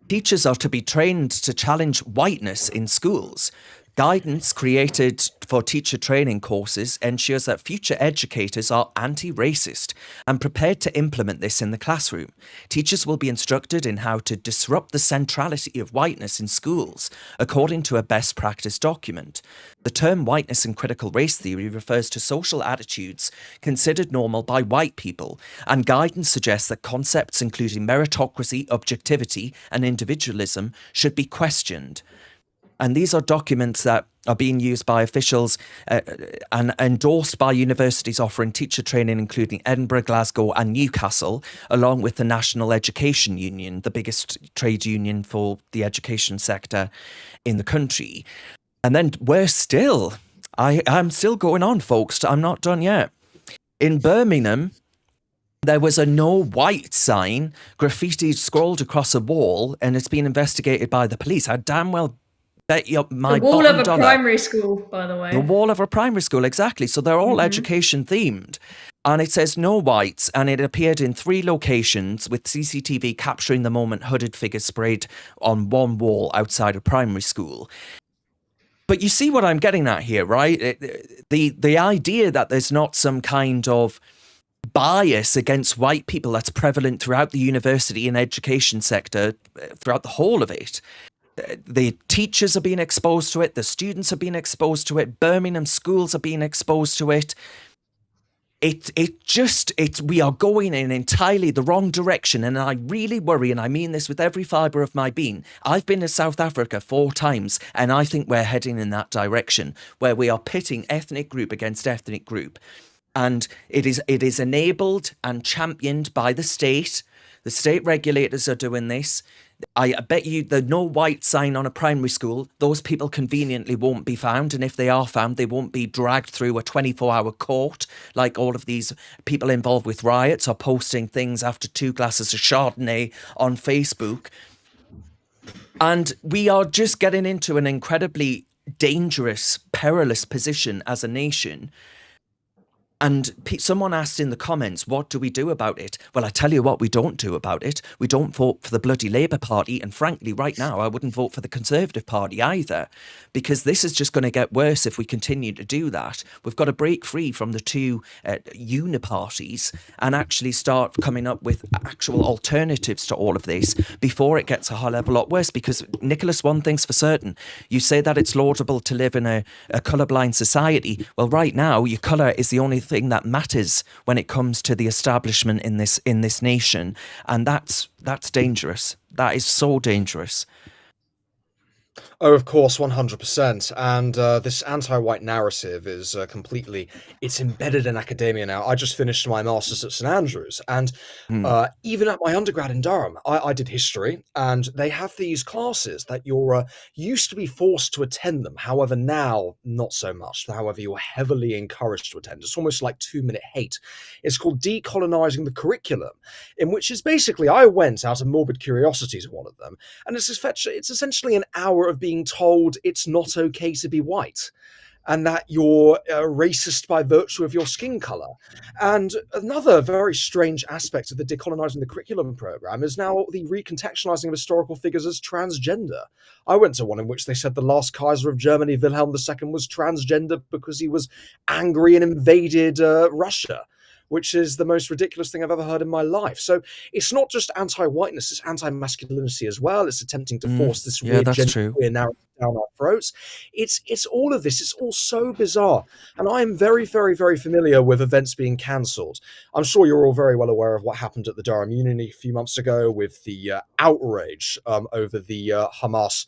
Teachers are to be trained to challenge whiteness in schools. Guidance created for teacher training courses ensures that future educators are anti-racist and prepared to implement this in the classroom. Teachers will be instructed in how to disrupt the centrality of whiteness in schools, according to a best practice document. The term whiteness in critical race theory refers to social attitudes considered normal by white people, and guidance suggests that concepts including meritocracy, objectivity, and individualism should be questioned. And these are documents that are being used by officials and endorsed by universities offering teacher training, including Edinburgh, Glasgow and Newcastle, along with the National Education Union, the biggest trade union for the education sector in the country. And then worse still, I'm still going on, folks. I'm not done yet. In Birmingham, there was a no white sign graffitied scrolled across a wall, and it's been investigated by the police. I damn well bet you my the wall of a dollar. primary school, by the way. The wall of a primary school, exactly. So they're all education themed. And it says no whites, and it appeared in 3 locations with CCTV capturing the moment hooded figures sprayed on one wall outside a primary school. But you see what I'm getting at here, right? The idea that there's not some kind of bias against white people that's prevalent throughout the university and education sector, throughout the whole of it. The teachers are being exposed to it. The students are being exposed to it. Birmingham schools are being exposed to it. We are going in entirely the wrong direction. And I really worry, and I mean this with every fibre of my being. I've been to South Africa 4 times, and I think we're heading in that direction, where we are pitting ethnic group against ethnic group. And it is enabled and championed by the state. The state regulators are doing this. I bet you the no white sign on a primary school, those people conveniently won't be found. And if they are found, they won't be dragged through a 24-hour court like all of these people involved with riots are posting things after 2 glasses of Chardonnay on Facebook. And we are just getting into an incredibly dangerous, perilous position as a nation. And someone asked in the comments, what do we do about it? Well, I tell you what we don't do about it. We don't vote for the bloody Labour Party. And frankly, right now, I wouldn't vote for the Conservative Party either, because this is just going to get worse if we continue to do that. We've got to break free from the 2 uniparties and actually start coming up with actual alternatives to all of this before it gets a whole level lot worse. Because, Nicholas, one thing's for certain. You say that it's laudable to live in a colourblind society. Well, right now, your colour is the only thing that matters when it comes to the establishment in this nation, and that's dangerous. That is so dangerous. Oh, of course, 100%. And this anti-white narrative is it's embedded in academia now. I just finished my master's at St Andrews, and Hmm. even at my undergrad in Durham, I did history, and they have these classes that you're used to be forced to attend them. However, now not so much. However, you're heavily encouraged to attend. It's almost like 2-minute hate. It's called decolonizing the curriculum, in which is basically I went out of morbid curiosity to one of them, and it's essentially an hour of being told it's not okay to be white and that you're racist by virtue of your skin color. And another very strange aspect of the decolonizing the curriculum program is now the recontextualizing of historical figures as transgender. I went to one in which they said the last Kaiser of Germany, Wilhelm II, was transgender because he was angry and invaded Russia, which is the most ridiculous thing I've ever heard in my life. So it's not just anti-whiteness, it's anti-masculinity as well. It's attempting to force this Yeah, weird that's gender true. queer narrative down our throats. It's all of this. It's all so bizarre. And I am very, very, very familiar with events being cancelled. I'm sure you're all very well aware of what happened at the Durham Union a few months ago with the outrage over the Hamas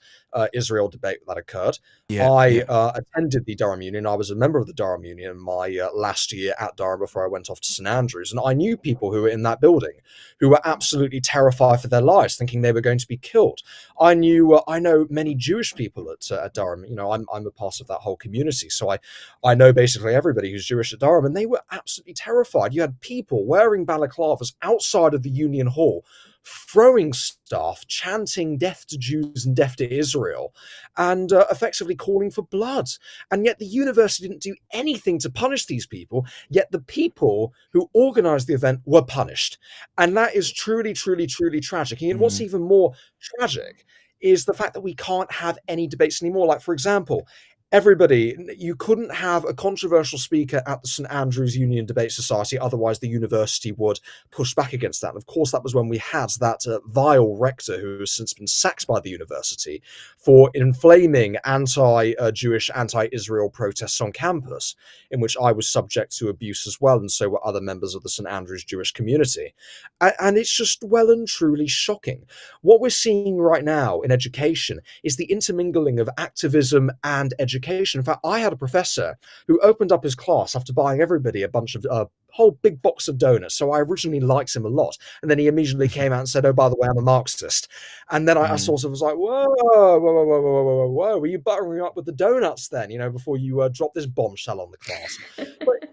Israel debate that occurred. Yeah, I yeah. attended the Durham Union. I was a member of the Durham Union my last year at Durham before I went off to St Andrews, and I knew people who were in that building who were absolutely terrified for their lives, thinking they were going to be killed. I know many Jewish people at Durham. You know, I'm a part of that whole community, so I know basically everybody who's Jewish at Durham, and they were absolutely terrified. You had people wearing balaclavas outside of the Union Hall, throwing stuff, chanting death to Jews and death to Israel, and effectively calling for blood. And yet the university didn't do anything to punish these people, yet the people who organized the event were punished. And that is truly, truly, truly tragic. And what's even more tragic is the fact that we can't have any debates anymore. Like, for example, you couldn't have a controversial speaker at the St Andrews Union Debate Society, otherwise the university would push back against that. And of course, that was when we had that vile rector who has since been sacked by the university for inflaming anti-Jewish, anti-Israel protests on campus, in which I was subject to abuse as well, and so were other members of the St Andrews Jewish community. And it's just well and truly shocking. What we're seeing right now in education is the intermingling of activism and education. In fact, I had a professor who opened up his class after buying everybody a bunch of whole big box of donuts. So I originally liked him a lot, and then he immediately came out and said, "Oh, by the way, I'm a Marxist." And then I sort of was like, "Whoa, whoa, whoa, whoa, whoa, whoa, whoa! Were you buttering up with the donuts then? You know, before you drop this bombshell on the class?" But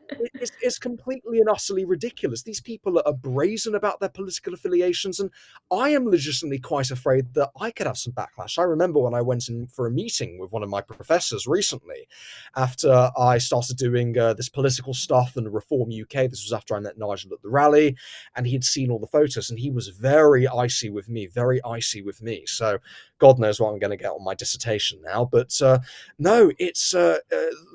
it's completely and utterly ridiculous. These people are brazen about their political affiliations, and I am legitimately quite afraid that I could have some backlash. I remember when I went in for a meeting with one of my professors recently, after I started doing this political stuff and Reform UK. This was after I met Nigel at the rally, and he'd seen all the photos, and he was very icy with me. So God knows what I'm going to get on my dissertation now. But no, it's the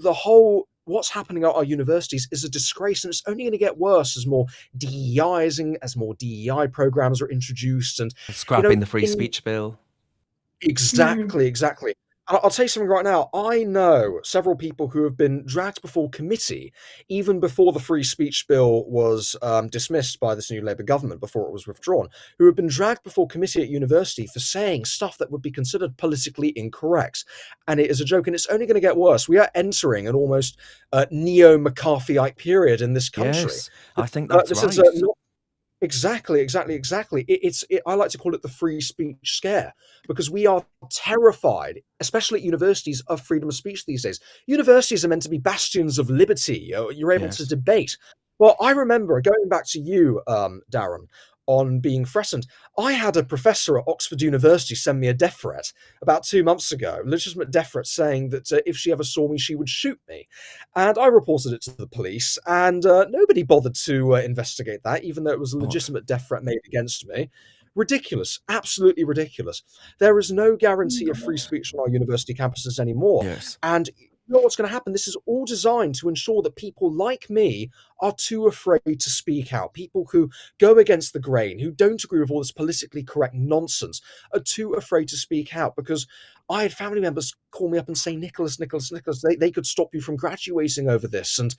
whole what's happening at our universities is a disgrace, and it's only going to get worse as more DEI programs are introduced, and Scrapping the free speech bill. Exactly. I'll tell you something right now. I know several people who have been dragged before committee even before the free speech bill was dismissed by this new Labour government, before it was withdrawn, who have been dragged before committee at university for saying stuff that would be considered politically incorrect. And it is a joke, and it's only going to get worse. We are entering an almost neo-McCarthyite period in this country. Yes, I think that's this right. is Exactly. I like to call it the free speech scare, because we are terrified, especially at universities, of freedom of speech these days. Universities are meant to be bastions of liberty. You're able to Yes. debate. Well, I remember going back to you, Darren, on being threatened. I had a professor at Oxford University send me a death threat about 2 months ago, a legitimate death threat, saying that if she ever saw me, she would shoot me. And I reported it to the police, and nobody bothered to investigate that, even though it was a legitimate death threat made against me. Ridiculous, absolutely ridiculous. There is no guarantee of free speech on our university campuses anymore. Yes. And you know what's going to happen? This is all designed to ensure that people like me are too afraid to speak out. People who go against the grain, who don't agree with all this politically correct nonsense, are too afraid to speak out, because I had family members call me up and say, Nicholas, they could stop you from graduating over this. And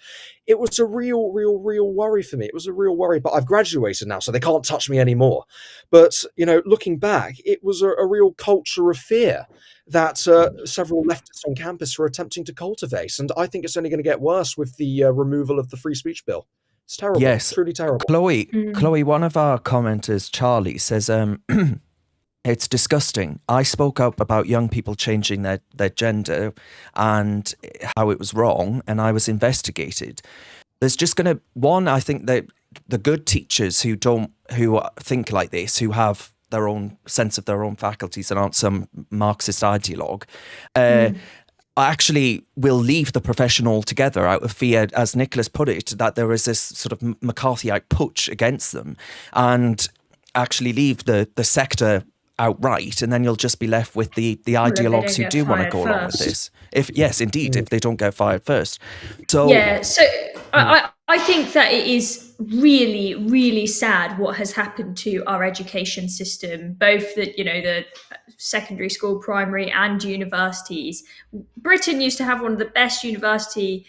it was a real worry for me. It was a real worry, but I've graduated now, so they can't touch me anymore. But, looking back, it was a real culture of fear that several leftists on campus are attempting to cultivate. And I think it's only going to get worse with the removal of the free speech bill. It's terrible. Yes. Truly terrible. Chloe, one of our commenters, Charlie, says, it's disgusting. I spoke up about young people changing their gender and how it was wrong, and I was investigated. There's just going to, I think that the good teachers who think like this, who have their own sense of their own faculties and aren't some Marxist ideologue, actually will leave the profession altogether out of fear, as Nicholas put it, that there is this sort of McCarthyite putsch against them, and actually leave the sector outright, and then you'll just be left with the ideologues who do want to go along with this. If they don't get fired first. So I think that it is really, really sad what has happened to our education system, both the secondary school, primary, and universities. Britain used to have one of the best university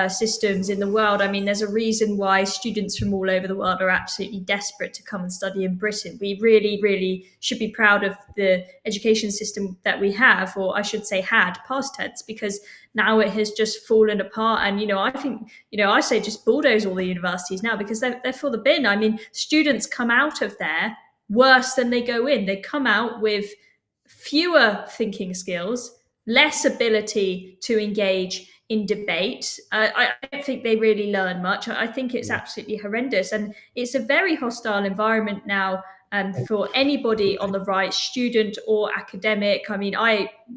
systems in the world. I mean, there's a reason why students from all over the world are absolutely desperate to come and study in Britain. We really, really should be proud of the education system that we have, or I should say had, past tense, because now it has just fallen apart. And, I think, I say just bulldoze all the universities now, because they're for the bin. I mean, students come out of there worse than they go in. They come out with fewer thinking skills, less ability to engage in debate. I don't think they really learn much. I think it's absolutely horrendous. And it's a very hostile environment now for anybody on the right, student or academic. I mean,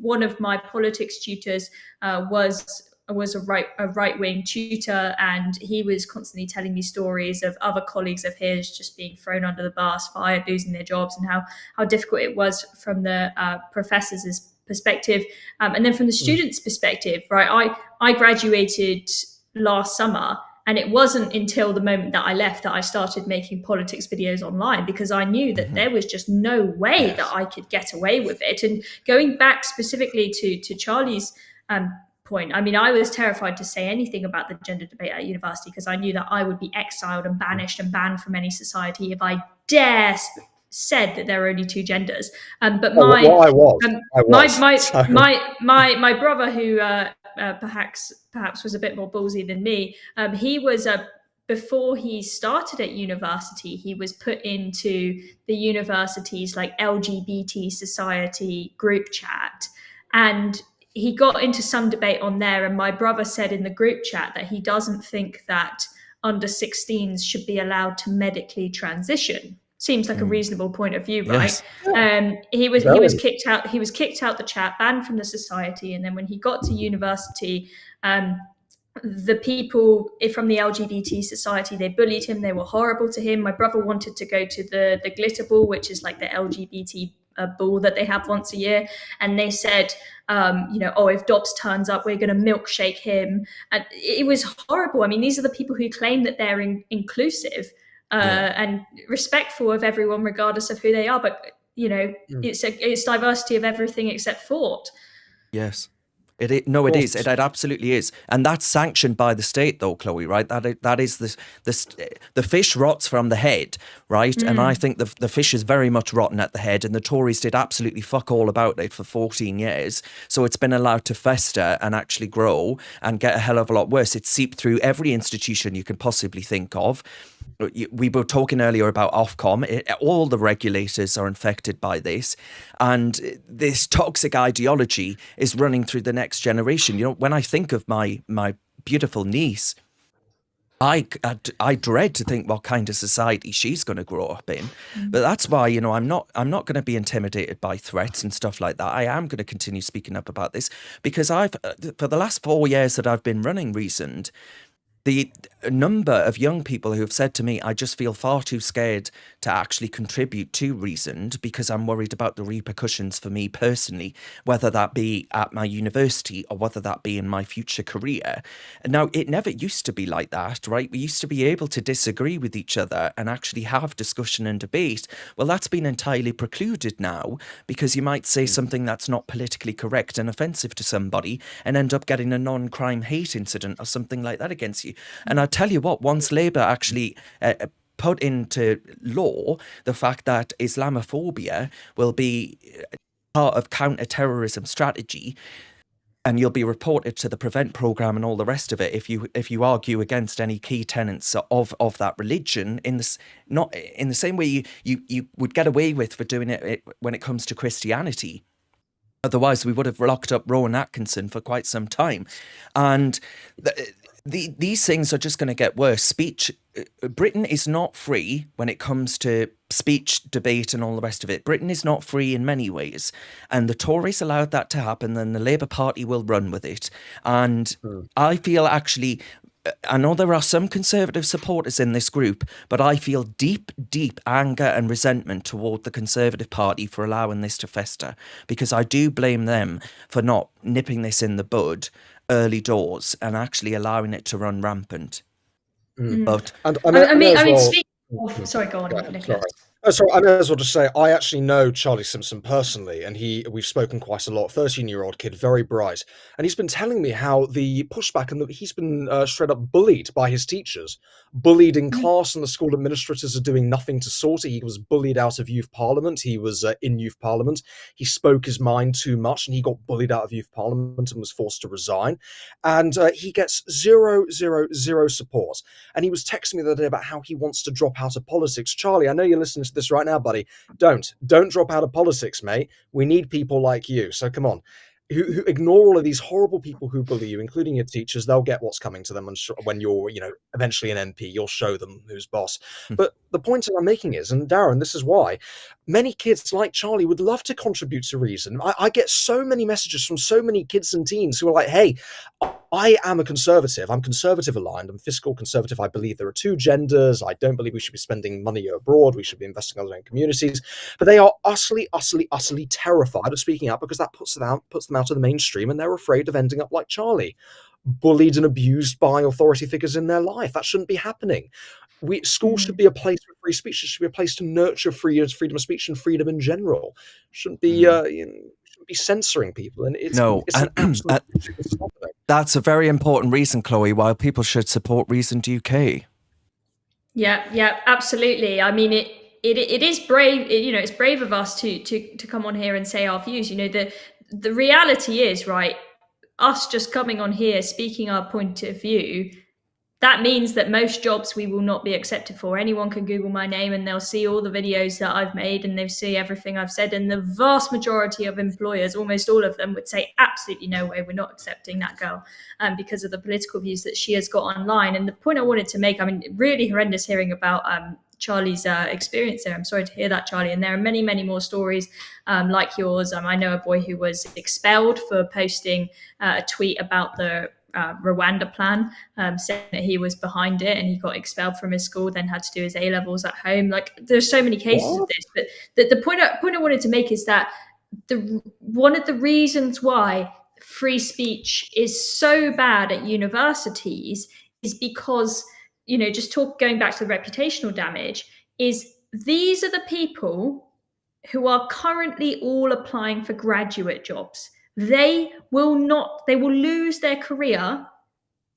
one of my politics tutors was a right-wing tutor, and he was constantly telling me stories of other colleagues of his just being thrown under the bus, fired, losing their jobs, and how difficult it was from the professors' perspective, and then from the students' perspective, right? I graduated last summer, and it wasn't until the moment that I left that I started making politics videos online, because I knew that there was just no way that I could get away with it. And going back specifically to Charlie's point, I mean, I was terrified to say anything about the gender debate at university, because I knew that I would be exiled and banished and banned from any society if I said that there are only two genders. But my brother, who perhaps was a bit more ballsy than me, he was before he started at university, he was put into the university's like LGBT society group chat, and he got into some debate on there. And my brother said in the group chat that he doesn't think that under 16s should be allowed to medically transition. Seems like a reasonable point of view, right? Yes. He was kicked out. He was kicked out the chat, banned from the society, and then when he got to university, the people from the LGBT society, they bullied him. They were horrible to him. My brother wanted to go to the glitter ball, which is like the LGBT ball that they have once a year, and they said, if Dobbs turns up, we're going to milkshake him. And it was horrible. I mean, these are the people who claim that they're inclusive. And respectful of everyone, regardless of who they are. But, it's diversity of everything except thought. Yes. It is. It absolutely is. And that's sanctioned by the state, though, Chloe, right? That is the fish rots from the head, right? And I think the fish is very much rotten at the head, and the Tories did absolutely fuck all about it for 14 years. So it's been allowed to fester and actually grow and get a hell of a lot worse. It's seeped through every institution you can possibly think of. We were talking earlier about Ofcom. All the regulators are infected by this, and this toxic ideology is running through the next generation. When I think of my beautiful niece, I dread to think what kind of society she's going to grow up in. But that's why I'm not going to be intimidated by threats and stuff like that. I am going to continue speaking up about this, because I've for the last 4 years that I've been running Reasoned, the number of young people who have said to me, I just feel far too scared to actually contribute to Reasoned because I'm worried about the repercussions for me personally, whether that be at my university or whether that be in my future career. Now, it never used to be like that, right? We used to be able to disagree with each other and actually have discussion and debate. Well, that's been entirely precluded now because you might say something that's not politically correct and offensive to somebody and end up getting a non-crime hate incident or something like that against you. And I tell you what, once Labour actually put into law the fact that Islamophobia will be part of counter-terrorism strategy, and you'll be reported to the Prevent programme and all the rest of it if you argue against any key tenets of that religion, not in the same way you would get away with for doing it when it comes to Christianity. Otherwise, we would have locked up Rowan Atkinson for quite some time. And these things are just going to get worse. Britain is not free when it comes to speech, debate and all the rest of it. Britain is not free in many ways. And the Tories allowed that to happen, then the Labour Party will run with it. And I feel actually... I know there are some Conservative supporters in this group, but I feel deep, deep anger and resentment toward the Conservative Party for allowing this to fester, because I do blame them for not nipping this in the bud early doors and actually allowing it to run rampant. But speaking of, sorry, go on, Nicholas. Sorry. Oh, sorry, I may as well just say, I actually know Charlie Simpson personally, and we've spoken quite a lot, 13-year-old kid, very bright, and he's been telling me how the pushback and he's been straight up bullied by his teachers, bullied in class, and the school administrators are doing nothing to sort it. He was bullied out of youth parliament. He was in youth parliament. He spoke his mind too much, and he got bullied out of youth parliament and was forced to resign. And he gets zero support. And he was texting me the other day about how he wants to drop out of politics. Charlie, I know you're listening to this right now, buddy. Don't drop out of politics, mate. We need people like you. So come on. Who ignore all of these horrible people who bully you, including your teachers. They'll get what's coming to them, and when you're, eventually an MP, you'll show them who's boss. But the point that I'm making is, and Darren, this is why, many kids like Charlie would love to contribute to Reason. I get so many messages from so many kids and teens who are like, hey, I am a conservative. I'm conservative aligned. I'm fiscal conservative. I believe there are two genders. I don't believe we should be spending money abroad. We should be investing in our own communities. But they are utterly terrified of speaking out because that puts them out of the mainstream, and they're afraid of ending up like Charlie, bullied and abused by authority figures in their life. That shouldn't be happening. School should be a place for free speech. It should be a place to nurture freedom of speech and freedom in general. Shouldn't be shouldn't be censoring people. And it's an absolute that's a very important reason, Chloe, why people should support Reasoned UK. Yeah, absolutely. I mean, it is brave. It's brave of us to come on here and say our views. The reality is, right, us just coming on here speaking our point of view, that means that most jobs we will not be accepted for. Anyone can Google my name and they'll see all the videos that I've made and they'll see everything I've said. And the vast majority of employers, almost all of them, would say, absolutely no way, we're not accepting that girl because of the political views that she has got online. And the point I wanted to make, I mean, really horrendous hearing about Charlie's experience there. I'm sorry to hear that, Charlie. And there are many, many more stories like yours. I know a boy who was expelled for posting a tweet about the Rwanda plan, saying that he was behind it, and he got expelled from his school, then had to do his A-levels at home. Like, there's so many cases of this. But the point I wanted to make is that one of the reasons why free speech is so bad at universities is because, going back to the reputational damage, is these are the people who are currently all applying for graduate jobs. They will lose their career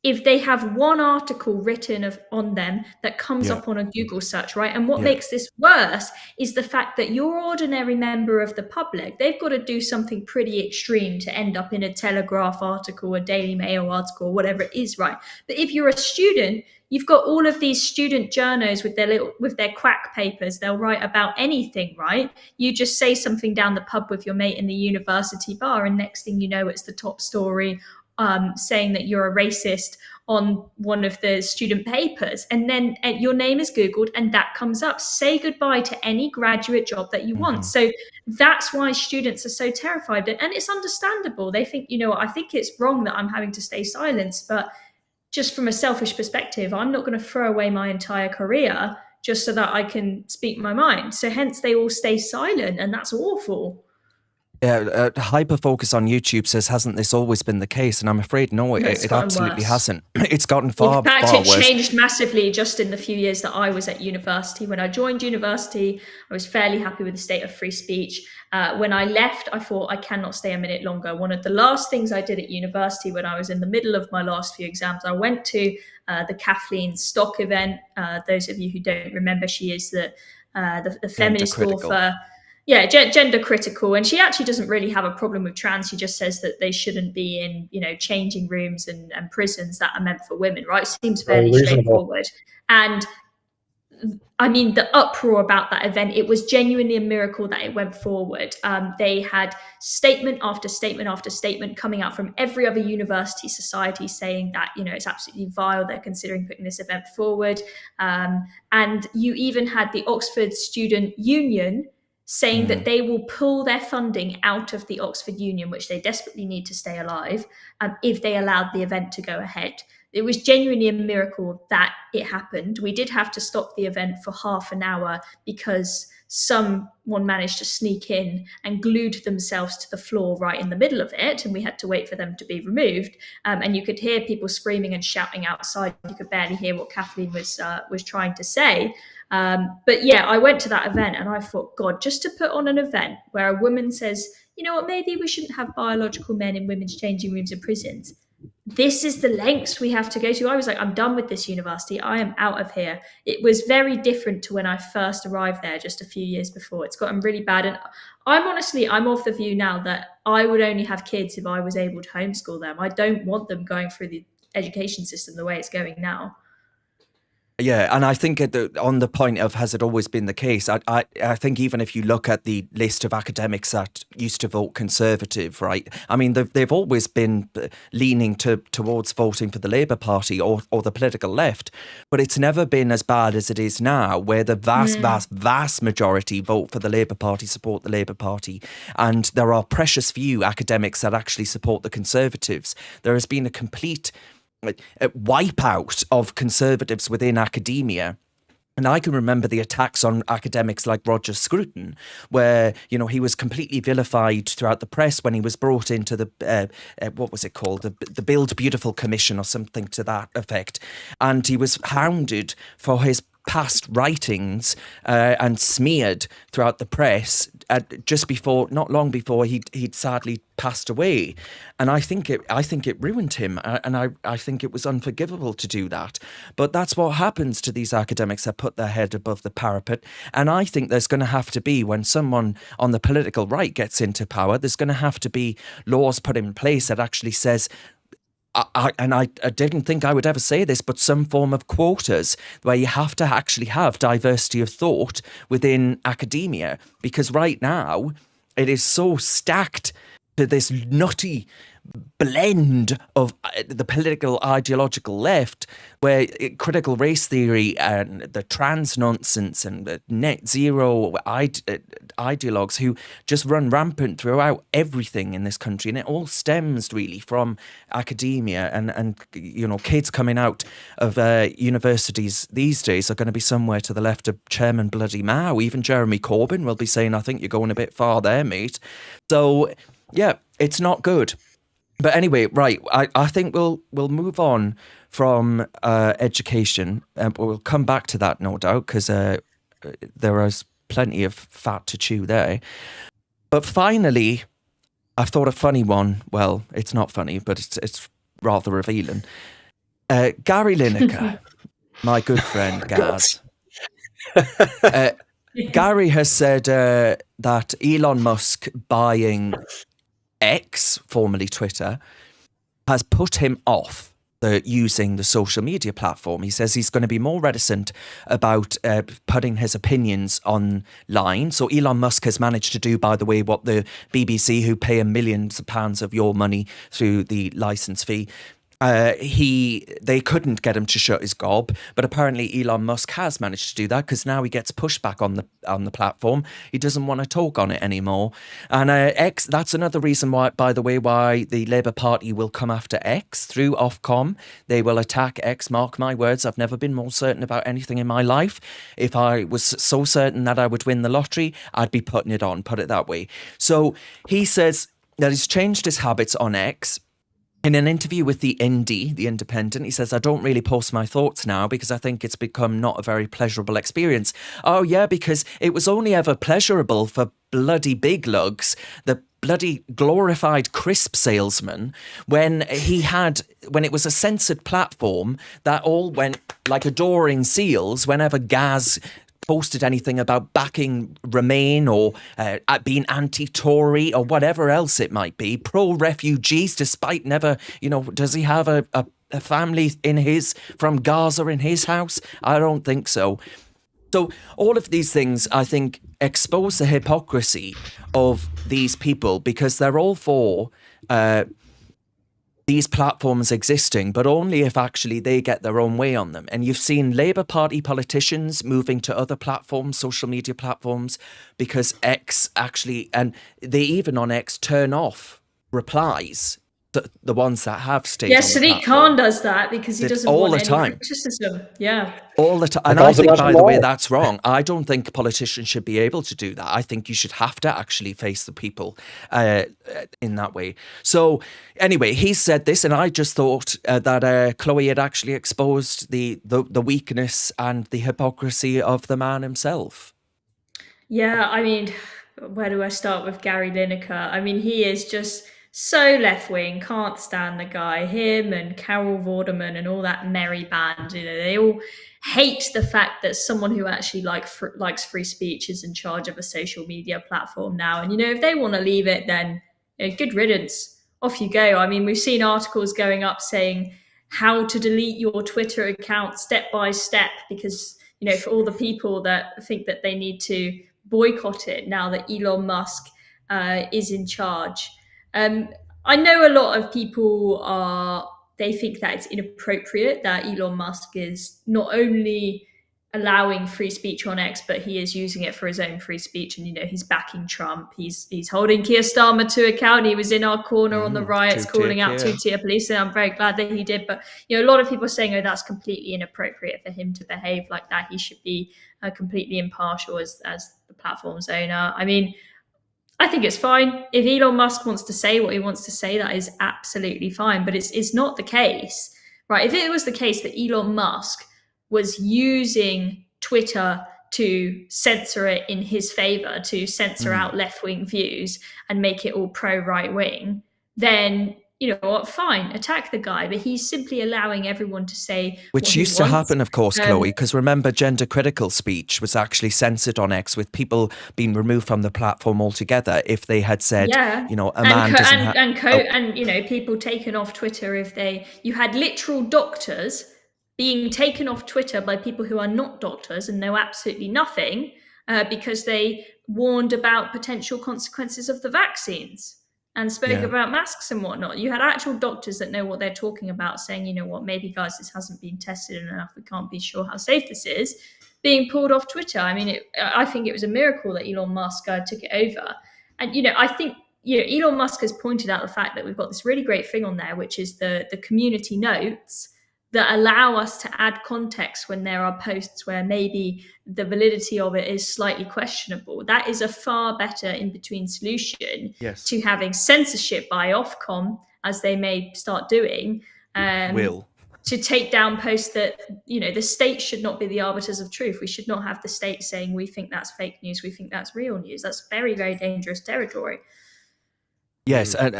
if they have one article written on them that comes up on a Google search, right? And what makes this worse is the fact that your ordinary member of the public, they've got to do something pretty extreme to end up in a Telegraph article, a Daily Mail article, whatever it is, right? But if you're a student, you've got all of these student journos with their quack papers. They'll write about anything, right? You just say something down the pub with your mate in the university bar, and next thing you know, it's the top story saying that you're a racist on one of the student papers. And then your name is Googled and that comes up. Say goodbye to any graduate job that you want. So that's why students are so terrified. And it's understandable. They think, I think it's wrong that I'm having to stay silenced, but just from a selfish perspective, I'm not going to throw away my entire career just so that I can speak my mind. So hence they all stay silent, and that's awful. Yeah, Hyperfocus on YouTube says, hasn't this always been the case? And I'm afraid, no, It's it gotten absolutely worse. hasn't. It's gotten far, In fact, far it worse. changed massively just in the few years that I was at university. When I joined university, I was fairly happy with the state of free speech. When I left, I thought I cannot stay a minute longer. One of the last things I did at university when I was in the middle of my last few exams, I went to the Kathleen Stock event. Those of you who don't remember, she is the feminist critical. author. Yeah, gender critical, and she actually doesn't really have a problem with trans. She just says that they shouldn't be in, changing rooms and prisons that are meant for women. Right? Seems fairly straightforward. And I mean, the uproar about that event, it was genuinely a miracle that it went forward. They had statement after statement after statement coming out from every other university society saying that, it's absolutely vile. They're considering putting this event forward. And you even had the Oxford Student Union saying that they will pull their funding out of the Oxford Union, which they desperately need to stay alive, if they allowed the event to go ahead. It was genuinely a miracle that it happened. We did have to stop the event for half an hour because someone managed to sneak in and glued themselves to the floor right in the middle of it, and we had to wait for them to be removed. And you could hear people screaming and shouting outside. You could barely hear what Kathleen was trying to say. But yeah, I went to that event and I thought, God, just to put on an event where a woman says, you know what, maybe we shouldn't have biological men in women's changing rooms in prisons. This is the lengths we have to go to. I was like, I'm done with this university. I am out of here. It was very different to when I first arrived there just a few years before. It's gotten really bad. And I'm of the view now that I would only have kids if I was able to homeschool them. I don't want them going through the education system the way it's going now. Yeah, and I think on the point of has it always been the case, I think even if you look at the list of academics that used to vote Conservative, right? I mean, they've always been leaning towards voting for the Labour Party or the political left, but it's never been as bad as it is now, where the vast majority vote for the Labour Party, support the Labour Party, and there are precious few academics that actually support the Conservatives. There has been a complete wipeout of conservatives within academia. And I can remember the attacks on academics like Roger Scruton, where, he was completely vilified throughout the press when he was brought into the, what was it called? The Build Beautiful Commission or something to that effect. And he was hounded for his past writings and smeared throughout the press not long before he'd sadly passed away. And I think it ruined him, and I think it was unforgivable to do that. But that's what happens to these academics that put their head above the parapet. And I think there's going to have to be, when someone on the political right gets into power, there's going to have to be laws put in place that actually says, I didn't think I would ever say this, but some form of quotas where you have to actually have diversity of thought within academia, because right now it is so stacked to this nutty blend of the political ideological left, where critical race theory and the trans nonsense and the net zero ideologues who just run rampant throughout everything in this country. And it all stems really from academia, and kids coming out of universities these days are going to be somewhere to the left of Chairman Bloody Mao. Even Jeremy Corbyn will be saying, I think you're going a bit far there, mate. So yeah, it's not good. But anyway, right, I think we'll move on from education, and we'll come back to that, no doubt, because there is plenty of fat to chew there. But finally, I've thought a funny one. Well, it's not funny, but it's rather revealing. Gary Lineker, my good friend Gaz. Gary has said that Elon Musk buying X, formerly Twitter, has put him off using the social media platform. He says he's going to be more reticent about putting his opinions online. So Elon Musk has managed to do, by the way, what the BBC, who pay him millions of pounds of your money through the licence fee, they couldn't get him to shut his gob, but apparently Elon Musk has managed to do that, because now he gets pushback on the platform. He doesn't want to talk on it anymore. And X, that's another reason why, by the way, why the Labour Party will come after X through Ofcom. They will attack X, mark my words. I've never been more certain about anything in my life. If I was so certain that I would win the lottery, I'd be putting it on, put it that way. So he says that he's changed his habits on X. In an interview with the Indie, the Independent, he says, I don't really post my thoughts now because I think it's become not a very pleasurable experience. Oh, yeah, because it was only ever pleasurable for bloody big lugs, the bloody glorified crisp salesman, when it was a censored platform that all went like a door in seals whenever Gaz posted anything about backing Remain or being anti-Tory or whatever else it might be, pro-refugees, despite never, does he have a family from Gaza in his house? I don't think so. So all of these things, I think, expose the hypocrisy of these people, because they're all for these platforms existing, but only if actually they get their own way on them. And you've seen Labour Party politicians moving to other platforms, social media platforms, because X actually, and they even on X turn off replies, the ones that have stayed. Yes, Sadiq Khan does that because he doesn't want any criticism. Yeah. All the time. And I think, by the way, that's wrong. I don't think politicians should be able to do that. I think you should have to actually face the people in that way. So anyway, he said this, and I just thought that Chloe had actually exposed the weakness and the hypocrisy of the man himself. Yeah, I mean, where do I start with Gary Lineker? I mean, he is just so left-wing, can't stand the guy. Him and Carol Vorderman and all that merry band, they all hate the fact that someone who actually likes free speech is in charge of a social media platform now. And, if they want to leave it, then good riddance. Off you go. I mean, we've seen articles going up saying how to delete your Twitter account step by step, because, for all the people that think that they need to boycott it now that Elon Musk is in charge. I know a lot of people they think that it's inappropriate that Elon Musk is not only allowing free speech on X, but he is using it for his own free speech. And, he's backing Trump. He's holding Keir Starmer to account. He was in our corner on the riots, calling out two-tier police. And I'm very glad that he did. But, a lot of people are saying, that's completely inappropriate for him to behave like that. He should be completely impartial as the platform's owner. I mean, I think it's fine. If Elon Musk wants to say what he wants to say, that is absolutely fine. But it's not the case, right? If it was the case that Elon Musk was using Twitter to censor it in his favor, to censor out left-wing views and make it all pro-right-wing, then, what, fine, attack the guy. But he's simply allowing everyone to say which used to happen, of course, Chloe, because remember, gender critical speech was actually censored on X, with people being removed from the platform altogether if they had said, a man doesn't have... And people taken off Twitter you had literal doctors being taken off Twitter by people who are not doctors and know absolutely nothing because they warned about potential consequences of the vaccines and spoke about masks and whatnot. You had actual doctors that know what they're talking about saying, maybe, guys, this hasn't been tested enough. We can't be sure how safe this is, being pulled off Twitter. I mean, I think it was a miracle that Elon Musk took it over. And, I think, Elon Musk has pointed out the fact that we've got this really great thing on there, which is the community notes that allow us to add context when there are posts where maybe the validity of it is slightly questionable. That is a far better in-between solution to having censorship by Ofcom, as they may start doing, to take down posts that, the state should not be the arbiters of truth. We should not have the state saying, we think that's fake news, we think that's real news. That's very, very dangerous territory. Yes, and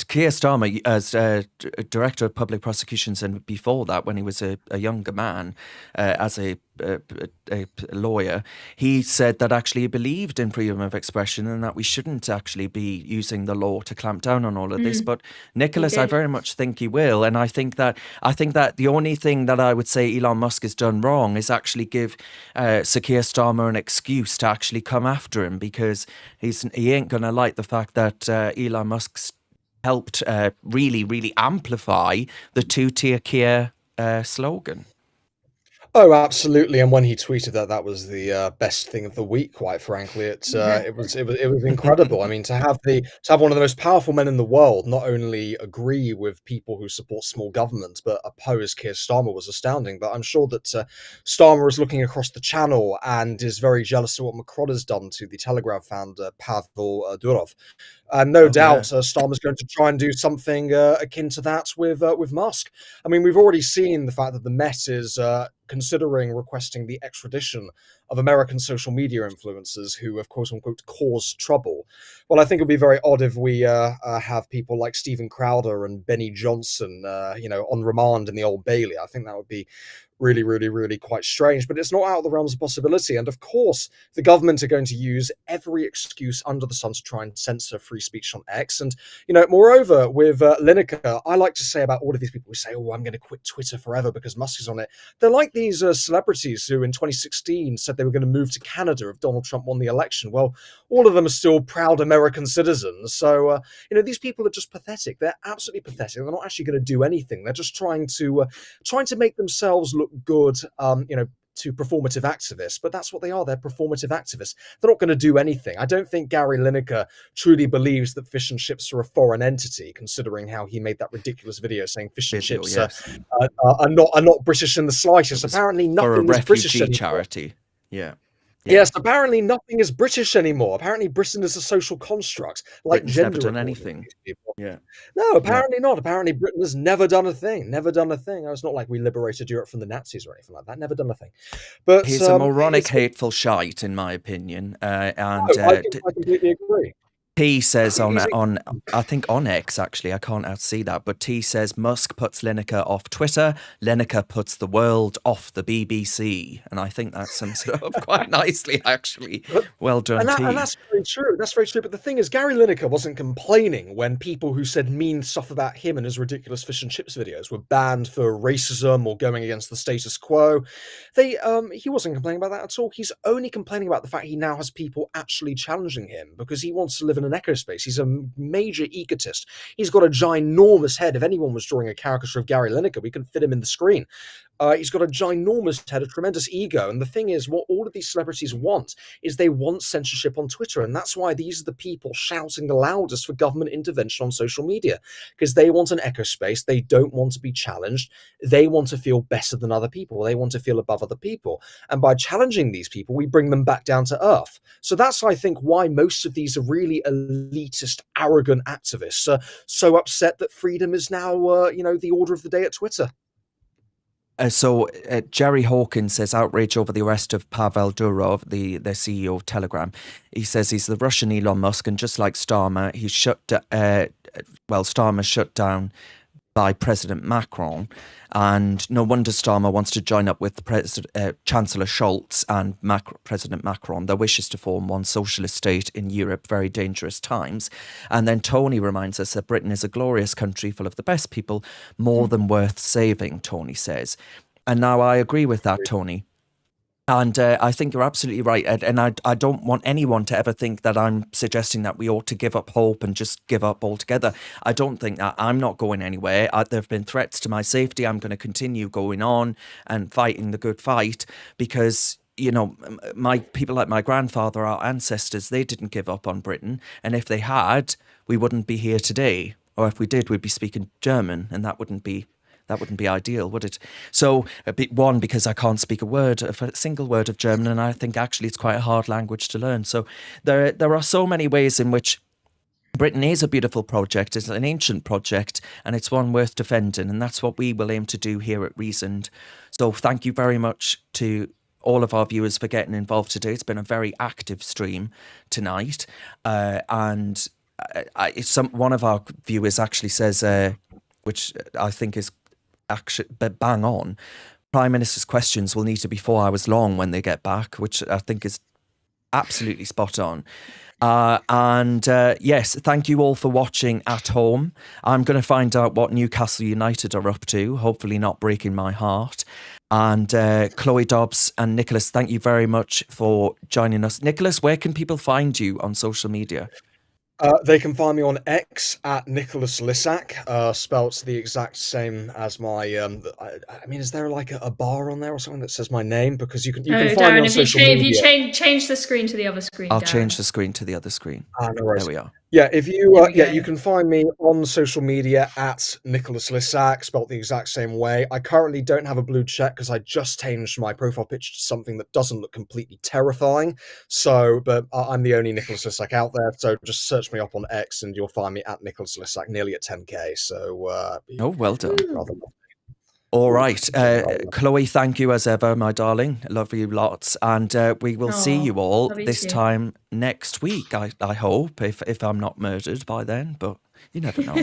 Keir Starmer, as Director of Public Prosecutions, and before that, when he was a younger man, as a lawyer, he said that actually he believed in freedom of expression and that we shouldn't actually be using the law to clamp down on all of this. But Nicholas, I very much think he will, and I think that the only thing that I would say Elon Musk has done wrong is actually give Sir Keir Starmer an excuse to actually come after him, because he ain't going to like the fact that Elon Musk's helped really, really amplify the two-tier Kia slogan. Oh, absolutely! And when he tweeted that, that was the best thing of the week. Quite frankly, it was incredible. I mean, to have one of the most powerful men in the world not only agree with people who support small government, but oppose Keir Starmer was astounding. But I'm sure that Starmer is looking across the channel and is very jealous of what Macron has done to the Telegraph founder Pavel Durov. And no doubt, Starmer's going to try and do something akin to that with Musk. I mean, we've already seen the fact that the Met is considering requesting the extradition of American social media influencers who have quote unquote caused trouble. Well, I think it'd be very odd if we have people like Stephen Crowder and Benny Johnson, on remand in the Old Bailey. I think that would be really, really, really quite strange, but it's not out of the realms of possibility. And of course, the government are going to use every excuse under the sun to try and censor free speech on X. And, moreover, with Lineker, I like to say about all of these people who say, oh, I'm going to quit Twitter forever because Musk is on it. They're like these celebrities who in 2016 said they were going to move to Canada if Donald Trump won the election. Well, all of them are still proud American citizens. So, these people are just pathetic. They're absolutely pathetic. They're not actually going to do anything. They're just trying to make themselves look good, to performative activists, but that's what they are. They're performative activists. They're not going to do anything. I don't think Gary Lineker truly believes that fish and chips are a foreign entity, considering how he made that ridiculous video saying fish and chips are not British in the slightest. Apparently, nothing is British anymore. Charity. Yeah. Yes, apparently nothing is British anymore. Apparently Britain is a social construct, like Britain's gender. never done anything. Yeah. No, apparently not. Apparently Britain has never done a thing. Never done a thing. It's not like we liberated Europe from the Nazis or anything like that. Never done a thing. But he's a moronic, hateful shite, in my opinion. I completely agree. T says on I think on X, actually, I can't outsee that, but T says Musk puts Lineker off Twitter, Lineker puts the world off the BBC, and I think that sums it up quite nicely, actually. Well done, T. And that's very true. That's very true. But the thing is, Gary Lineker wasn't complaining when people who said mean stuff about him and his ridiculous fish and chips videos were banned for racism or going against the status quo. He wasn't complaining about that at all. He's only complaining about the fact he now has people actually challenging him because he wants to live in an echo space. He's a major egotist. He's got a ginormous head. If anyone was drawing a caricature of Gary Lineker, we couldn't fit him in the screen. He's got a ginormous head, a tremendous ego. And the thing is, what all of these celebrities want is they want censorship on Twitter. And that's why these are the people shouting the loudest for government intervention on social media, because they want an echo space. They don't want to be challenged. They want to feel better than other people. They want to feel above other people. And by challenging these people, we bring them back down to earth. So that's, I think, why most of these are really elitist, arrogant activists are so upset that freedom is now, the order of the day at Twitter. So Jerry Hawkins says outrage over the arrest of Pavel Durov, the CEO of Telegram. He says he's the Russian Elon Musk, and just like Starmer, Starmer shut down by President Macron, and no wonder Starmer wants to join up with the Chancellor Scholz and President Macron. Their wishes to form one socialist state in Europe, very dangerous times. And then Tony reminds us that Britain is a glorious country full of the best people, more than worth saving, Tony says. And now I agree with that, Tony. And I think you're absolutely right, Ed. And I don't want anyone to ever think that I'm suggesting that we ought to give up hope and just give up altogether. I don't think that. I'm not going anywhere. There have been threats to my safety. I'm going to continue going on and fighting the good fight because, my people like my grandfather, our ancestors, they didn't give up on Britain. And if they had, we wouldn't be here today. Or if we did, we'd be speaking German, and that wouldn't be ideal, would it? So, because I can't speak a single word of German, and I think actually it's quite a hard language to learn. So there are so many ways in which Britain is a beautiful project. It's an ancient project, and it's one worth defending, and that's what we will aim to do here at Reasoned. So thank you very much to all of our viewers for getting involved today. It's been a very active stream tonight, and one of our viewers actually says, which I think is actually bang on, Prime Minister's questions will need to be 4 hours long when they get back, which I think is absolutely spot on. Yes, thank you all for watching at home. I'm going to find out what Newcastle United are up to, hopefully not breaking my heart. And Chloe Dobbs and Nicholas, thank you very much for joining us. Nicholas, where can people find you on social media? They can find me on X at Nicholas Lissack, spelt the exact same as my. I mean, is there like a bar on there or something that says my name? Because you can find me Darren, on if you, social if media. you change the screen to the other screen, I'll Darren. change the screen to the other screen. No worries. There we are. Yeah, if you There we go. you can find me on social media at Nicholas Lissack, spelt the exact same way. I currently don't have a blue check because I just changed my profile picture to something that doesn't look completely terrifying. So, but I'm the only Nicholas Lissack out there. So just search me up on X and you'll find me at Nicholas Lissack, nearly at 10K. So, Oh, well done. rather All right. Chloe, thank you as ever, my darling. Love you lots. And we will see you all love you this too. time next week, I hope, if I'm not murdered by then. But you never know.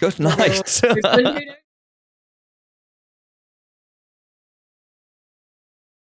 Good night. Who knows?